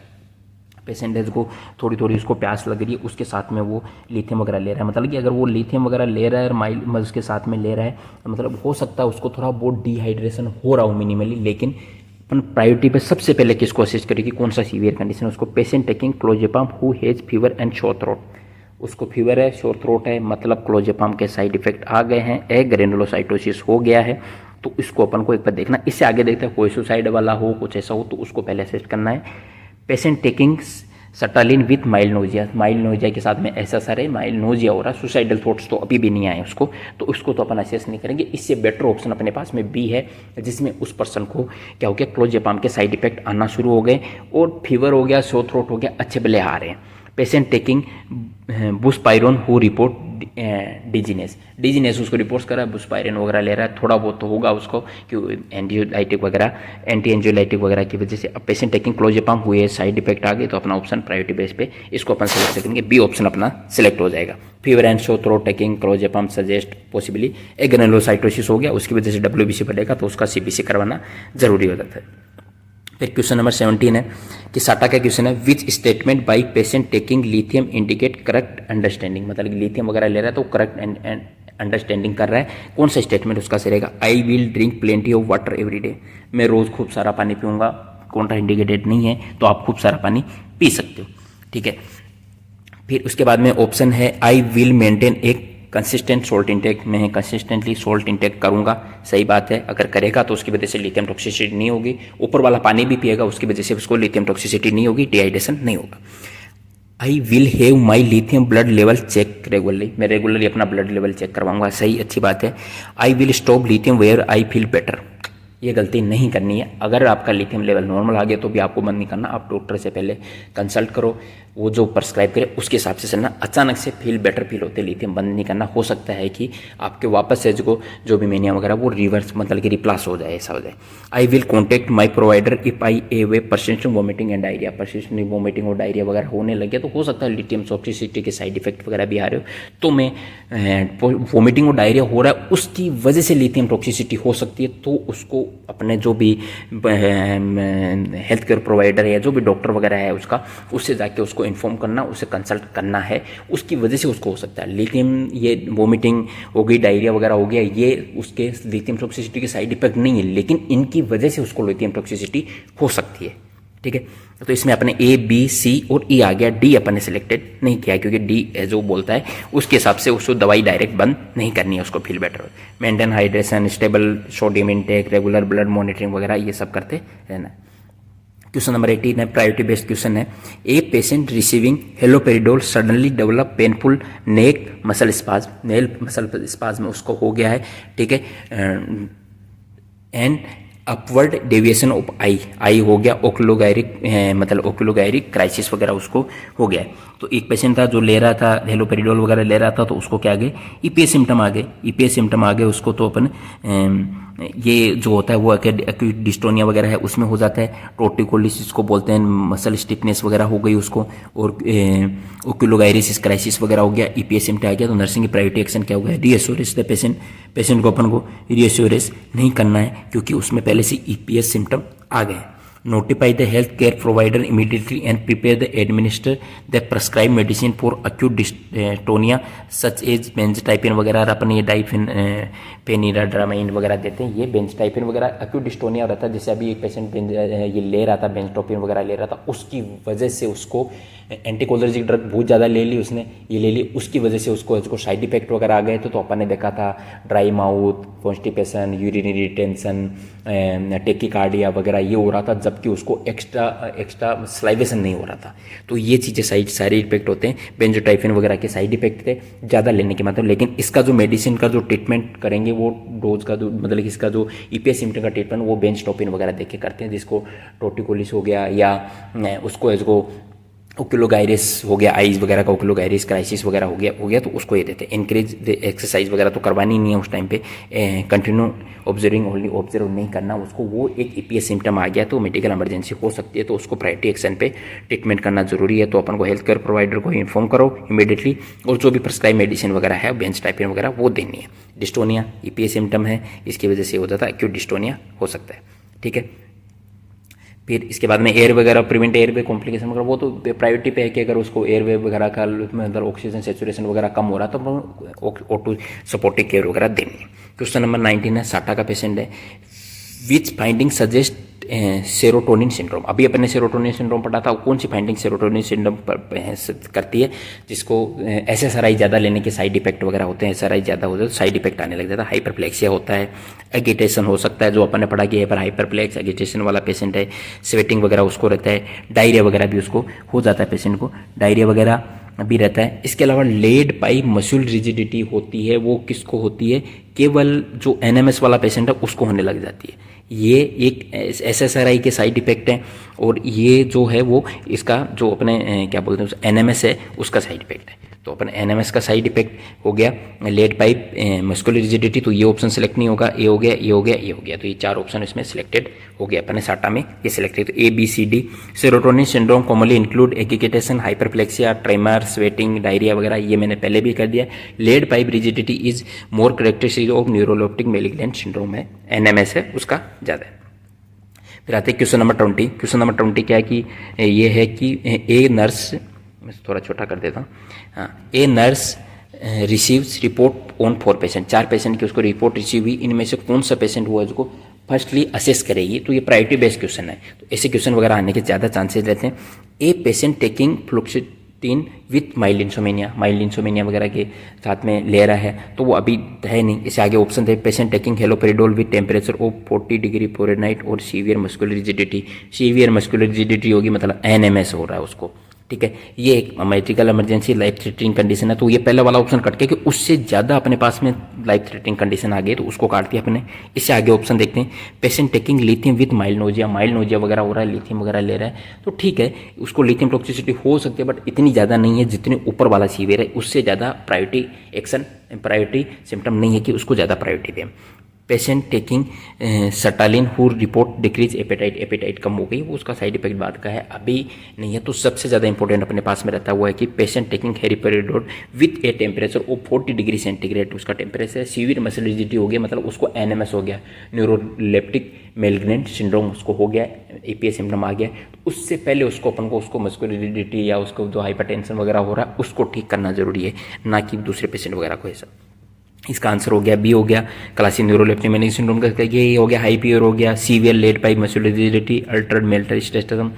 patient है जिसको थोड़ी थोड़ी उसको प्यास लग रही है, उसके साथ में वो लिथियम वगैरह ले रहा है। मतलब कि अगर वो लिथियम वगैरह ले रहा है और माइल्ड उसके साथ में ले रहा है, मतलब हो सकता है उसको थोड़ा बहुत डिहाइड्रेशन हो रहा हो मिनिमली, लेकिन अपन प्रायोरिटी पे सबसे पहले किसको असिस्ट करेगी, कौन सा सीवियर कंडीशन है उसको। Patient taking clozapine who has fever and sore throat, उसको फीवर है, शोर थ्रोट है, मतलब क्लोजेपाम के साइड इफेक्ट आ गए हैं, ग्रेनुलोसाइटोसिस हो गया है, तो इसको अपन को एक बार देखना। इससे आगे देखते हैं कोई सुसाइड वाला हो, कुछ ऐसा हो, तो उसको पहले असिस्ट करना है। Patient taking sertraline with mild nausea के साथ में ऐसा सर है, माइल्ड नोजिया हो रहा है, सुसाइडल थॉट्स तो अभी भी नहीं आए उसको, तो उसको तो अपन असेस नहीं करेंगे। इससे बेटर ऑप्शन अपने पास में बी है, जिसमें उस पर्सन को क्या हो गया, क्लोजेपाम के साइड इफेक्ट आना शुरू हो गए और फीवर हो गया, शोर थ्रोट हो गया, अच्छे भले आ रहे हैं। Patient taking buspirone who report dizziness उसको रिपोर्ट्स करा, बुस्पाइरिन वगैरह ले रहा है, थोड़ा बहुत तो होगा उसको क्यों एंटीएंजियोलाइटिक वगैरह, एंटी एंजियोलाइटिक वगैरह की वजह से। अब पेशेंट टेकिंग क्लोजेपाम हुए, साइड इफेक्ट आ गए, तो अपना ऑप्शन प्रायोरिटी बेस पे इसको अपन सेलेक्ट करेंगे, बी ऑप्शन अपना सेलेक्ट हो जाएगा। Fever and sore throat taking क्लोजेपाम suggest possibly ग्रेनुलोसाइटोसिस हो गया, उसकी वजह से WBC बढ़ेगा, तो उसका CBC करवाना जरूरी हो जाता है। फिर क्वेश्चन नंबर 17 है कि साटा का क्वेश्चन है, which statement by patient taking lithium indicate correct understanding, मतलब लिथियम वगैरह ले रहा है तो करेक्ट अंडरस्टैंडिंग कर रहा है, कौन सा स्टेटमेंट उसका सही रहेगा। I will drink plenty of water every day, मैं रोज़ खूब सारा पानी पीऊँगा, कौन इंडिकेटेड नहीं है, तो आप खूब सारा पानी पी सकते हो। ठीक है, फिर उसके बाद में ऑप्शन है, आई विल मेंटेन एक कंसिस्टेंट सोल्ट इंटेक, मैं कंसिस्टेंटली सोल्ट इंटेक करूंगा, सही बात है, अगर करेगा तो उसकी वजह से लिथियम टॉक्सिसिटी नहीं होगी, ऊपर वाला पानी भी पिएगा उसकी वजह से उसको लिथियम टॉक्सिसिटी नहीं होगी, डिहाइड्रेशन नहीं होगा। I will have my lithium blood level check regularly, मैं रेगुलरली अपना ब्लड लेवल चेक करवाऊंगा, सही अच्छी बात है। I will stop lithium where I feel better, ये गलती नहीं करनी है। अगर आपका लिथियम लेवल नॉर्मल आ गया तो भी आपको बंद नहीं करना, आप डॉक्टर से पहले कंसल्ट करो, वो जो प्रेस्क्राइब करे उसके हिसाब से चलना। अचानक से बेटर फील होते लिथियम बंद नहीं करना, हो सकता है कि आपके वापस से जो भी मेनिया वगैरह वो रिवर्स मतलब कि रिप्लास हो जाए, ऐसा हो जाए। I will contact my provider if I A persistent vomiting and diarrhoea, persistent vomiting और डायरिया वगैरह होने लगे तो हो सकता है लिथियम टॉक्सिसिटी के साइड इफेक्ट वगैरह भी आ रहे हो, तो मैं वोमिटिंग और डायरिया हो रहा है उसकी वजह से लिथियम टॉक्सिसिटी हो सकती है, तो उसको अपने जो भी हेल्थ केयर प्रोवाइडर है या जो भी डॉक्टर वगैरह है उससे जाके उसको इन्फॉर्म करना, उससे कंसल्ट करना है, उसकी वजह से उसको हो सकता है लिथियम, ये वोमिटिंग हो गई, डायरिया वगैरह हो गया, ये उसके लिथियम टॉक्सिसिटी के साइड इफेक्ट नहीं है, लेकिन इनकी वजह से उसको लिथियम टॉक्सिसिटी हो सकती है। ठीक है, तो इसमें अपने A, B, C और E आ गया, D अपन ने सिलेक्टेड नहीं किया क्योंकि D जो बोलता है उसके हिसाब से उसको दवाई डायरेक्ट बंद नहीं करनी है, उसको feel better. Maintain hydration, stable sodium intake, regular blood monitoring वगैरह ये सब करते रहना। क्वेश्चन नंबर 18 है, प्रायोरिटी बेस्ड क्वेश्चन है। A patient receiving haloperidol suddenly develop painful neck muscle spasm, nail muscle spasm में उसको हो गया है। ठीक है, एंड अपवर्ड डेविएशन ऑफ आई हो गया, ओक्लोगायरिक मतलब ओक्लोगायरिक क्राइसिस वगैरह उसको हो गया है। तो एक पेशेंट था जो ले रहा था हेलोपेरिडोल वगैरह ले रहा था, तो उसको क्या आ गए, ईपीएस सिम्टम आ गए, ईपीएस सिम्टम आ गए उसको, तो अपन ये जो होता है वो एक्यूट डिस्टोनिया वगैरह है उसमें हो जाता है। टोर्टिकोलिसिस को बोलते हैं, मसल स्टिफनेस वगैरह हो गई उसको, और ओक्यूलोगायरिस क्राइसिस वगैरह हो गया, ईपीएस सिम्टम आ गया। तो नर्सिंग की प्रायोरिटी एक्शन क्या होगा, रीएश्योरेंस द पेशेंट को अपन को रीएश्योरेंस नहीं करना है क्योंकि उसमें पहले से ईपीएस सिम्टम आ गए। notify the health care provider immediately and prepare the administer the prescribed medicine for acute dystonia such as बेंजटाइपिन वगैरह, अपन ये डाइफिन पेनिडाड्रामाइन वगैरह देते हैं, ये बेंजटाइपिन वगैरह अक्यूट डिस्टोनिया रहता है। जैसे अभी एक पेशेंट ये ले रहा था, बेंजटोपिन वगैरह ले रहा था, उसकी वजह से उसको एंटीकोलर्जिक ड्रग बहुत ज़्यादा ले ली उसने, ये ले ली, उसकी वजह से उसको साइड इफेक्ट वगैरह आ गए। तो अपन ने देखा था dry mouth, constipation, urinary retention, tachycardia वगैरह ये हो रहा था, जबकि उसको एक्स्ट्रा स्लाइवेशन नहीं हो रहा था। तो ये चीज़ें सारे इफेक्ट होते हैं, बेंजोटाइफिन वगैरह के साइड इफेक्ट थे ज़्यादा लेने के मतलब। लेकिन इसका जो मेडिसिन का जो ट्रीटमेंट करेंगे वो डोज का जो मतलब इसका जो ईपीएस सिम्टम का ट्रीटमेंट वो बेंजटोपिन वगैरह देख के करते हैं, जिसको टोटिकोलिस हो गया या उसको ओक्यूलोगाइरिस हो गया, आइज वगैरह का ओक्यूलोगाइरिस क्राइसिस वगैरह हो गया तो उसको ये देते हैं। इंक्रीज एक्सरसाइज वगैरह तो करवानी नहीं है उस टाइम पे, कंटिन्यू ऑब्जर्विंग ओनली, ऑब्जर्व नहीं करना उसको। वो एक ईपीएस सिम्टम आ गया तो मेडिकल इमरजेंसी हो सकती है, तो उसको प्रायोरिटी एक्शन पे ट्रीटमेंट करना जरूरी है। तो अपन को हेल्थ केयर प्रोवाइडर को इन्फॉर्म करो इमीडिएटली, और जो भी प्रिस्क्राइब मेडिसिन वगैरह है बेंजटाइपिन वगैरह वो देनी है। डिस्टोनिया ईपीएस सिम्टम है, इसकी वजह से हो जाता है एक्यूट डिस्टोनिया हो सकता है, ठीक है। फिर इसके बाद में एयर वगैरह, प्रिवेंट एयरवे कॉम्प्लिकेशन वगैरह, वो तो प्रायोरिटी पे है कि अगर उसको एयरवे वगैरह का मतलब ऑक्सीजन सेचुरेशन वगैरह कम हो रहा है तो ऑटो सपोर्टिव केयर वगैरह देनी है। क्वेश्चन नंबर 19 है, साटा का पेशेंट है, which finding suggest serotonin syndrome. अभी अपने सेरोटोनिन सिंड्रोम पढ़ा था, कौन सी फाइंडिंग सेरोटोनिन सिंड्रोम करती है, जिसको एसएसआरआई ज़्यादा लेने के साइड इफेक्ट वगैरह होते हैं, एसआरआई ज़्यादा होता है तो साइड इफेक्ट आने लग जाता है, हाइपरप्लेक्सिया होता है, एगिटेशन हो सकता है, जो अपन ने पढ़ा कि हाइपरप्लेक्स एगिटेशन वाला पेशेंट है, स्वेटिंग वगैरह उसको रहता है, डायरिया वगैरह भी उसको हो जाता है पेशेंट को, डायरिया वगैरह भी रहता है। इसके अलावा लेड पाइप मस्कुलर रिजिडिटी होती है, वो किसको होती है, केवल जो एनएमएस वाला पेशेंट है उसको होने लग जाती है। ये एक एसएसआरआई के साइड इफेक्ट हैं, और ये जो है वो इसका जो अपने क्या बोलते हैं एनएमएस है उसका साइड इफेक्ट है। तो अपन एनएमएस का साइड इफेक्ट हो गया लेड पाइप मस्कुलर रिजिडिटी, तो ये ऑप्शन सेलेक्ट नहीं होगा, ये हो गया, ये हो गया, ये हो गया, तो ये 4 ऑप्शन इसमें सिलेक्टेड हो गया, अपने साटा में ये सिलेक्ट है। तो ABCD serotonin syndrome commonly include agitation, hyperreflexia, tremor, sweating, diarrhoea वगैरह, ये मैंने पहले भी कर दिया। Lead pipe rigidity is more characteristic of neuroleptic malignant syndrome है, एनएमएस है उसका ज़्यादा है। फिर आते हैं क्वेश्चन नंबर 20। क्वेश्चन नंबर 20 क्या है कि ये है कि ए नर्स, मैं थोड़ा छोटा कर देता हूँ, हाँ, a nurse receives report on 4 patient, 4 patient की उसको रिपोर्ट रिसीव हुई, इनमें से कौन सा पेशेंट हुआ जिसको फर्स्टली असेस करेगी। तो ये प्रायोरिटी बेस्ड क्वेश्चन है, तो ऐसे क्वेश्चन वगैरह आने के ज़्यादा चांसेस रहते हैं। A patient taking fluoxetine with mild insomnia वगैरह के साथ में ले रहा है, तो वो अभी है नहीं। इससे आगे ऑप्शन थे, patient taking haloperidol with temperature of 40 degree Fahrenheit और severe muscular rigidity, severe muscular rigidity होगी मतलब एनएमएस हो रहा है उसको, ठीक है। ये एक medical emergency life threatening condition है, तो ये पहला वाला ऑप्शन कट के कि उससे ज़्यादा अपने पास में लाइफ थ्रेटनिंग कंडीशन आ गई तो उसको काट दिया अपने। इससे आगे ऑप्शन देखते हैं, patient taking lithium with mild nausea वगैरह हो रहा है, लिथियम वगैरह ले रहा है, तो ठीक है उसको लिथियम टॉक्सिसिटी हो सकती है, बट इतनी ज़्यादा नहीं है जितने ऊपर वाला सीवियर है, उससे ज़्यादा प्रायोरिटी सिम्टम नहीं है कि उसको ज़्यादा प्रायोरिटी दें। Patient taking statin who report decrease appetite कम हो गई, वो उसका साइड इफेक्ट बाद का है, अभी नहीं है। तो सबसे ज़्यादा इंपॉर्टेंट अपने पास में रहता हुआ है कि patient taking haloperidol with a temperature of 40 degree centigrade उसका टेम्परेचर, सीवियर मसल रिजिडिटी हो गया मतलब उसको एनएमएस हो गया, न्यूरोलेप्टिक मैलिग्नेंट सिंड्रोम उसको हो गया, एपीएस सिम्टम आ गया। तो उससे पहले उसको अपन को उसको मस्कुलर रिजिडिटी या उसको जो हाइपरटेंशन वगैरह हो रहा है उसको ठीक करना जरूरी है, ना कि दूसरे पेशेंट वगैरह को ऐसा। इसका आंसर हो गया बी हो गया, क्लासिक न्यूरोलेप्टिक मैलिग्नेंट सिंड्रोम का ये हो गया, हाई फीवर हो गया, severe lead pipe muscular rigidity, altered mental status,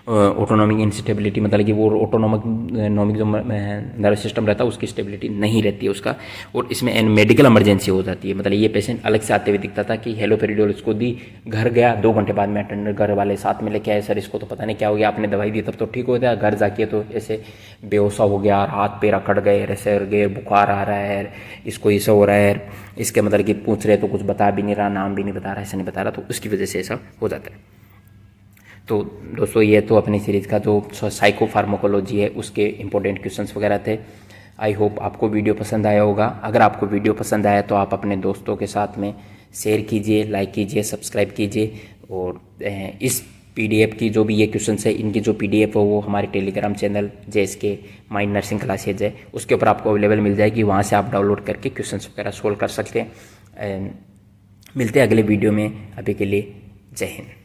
autonomic instability मतलब कि वो ऑटोनॉमिक जो नर्वस सिस्टम रहता है उसकी स्टेबिलिटी नहीं रहती है उसका, और इसमें मेडिकल इमरजेंसी हो जाती है। मतलब ये पेशेंट अलग से आते हुए दिखता था कि हेलोपेरिडोल इसको दी, घर गया 2 घंटे बाद में अटेंडर घर वाले साथ में लेके आए, सर इसको तो पता नहीं क्या हो गया, आपने दवाई दी तब तो ठीक हो गया, घर जाके तो ऐसे बेहोशा हो गया, हाथ पैर अकड़ गए, ऐसे गए, बुखार आ रहा है, इसको ऐसा हो रहा है, इसके मतलब कि पूछ रहे तो कुछ बता भी नहीं रहा, नाम भी नहीं बता रहा, ऐसा नहीं बता रहा, तो उसकी वजह से ऐसा हो जाता है। तो दोस्तों ये तो अपनी सीरीज़ का जो साइकोफार्माकोलॉजी है उसके इंपॉर्टेंट क्वेश्चंस वगैरह थे। आई होप आपको वीडियो पसंद आया होगा। अगर आपको वीडियो पसंद आया तो आप अपने दोस्तों के साथ में शेयर कीजिए, लाइक कीजिए, सब्सक्राइब कीजिए, और इस PDF की जो भी ये क्वेश्चंस है इनकी जो PDF है वो हमारे Telegram channel JSK mind nursing classes है उसके ऊपर आपको अवेलेबल मिल जाएगी, वहाँ से आप डाउनलोड करके क्वेश्चंस वगैरह सोल्व कर सकते हैं। मिलते हैं अगले वीडियो में, अभी के लिए जय हिंद।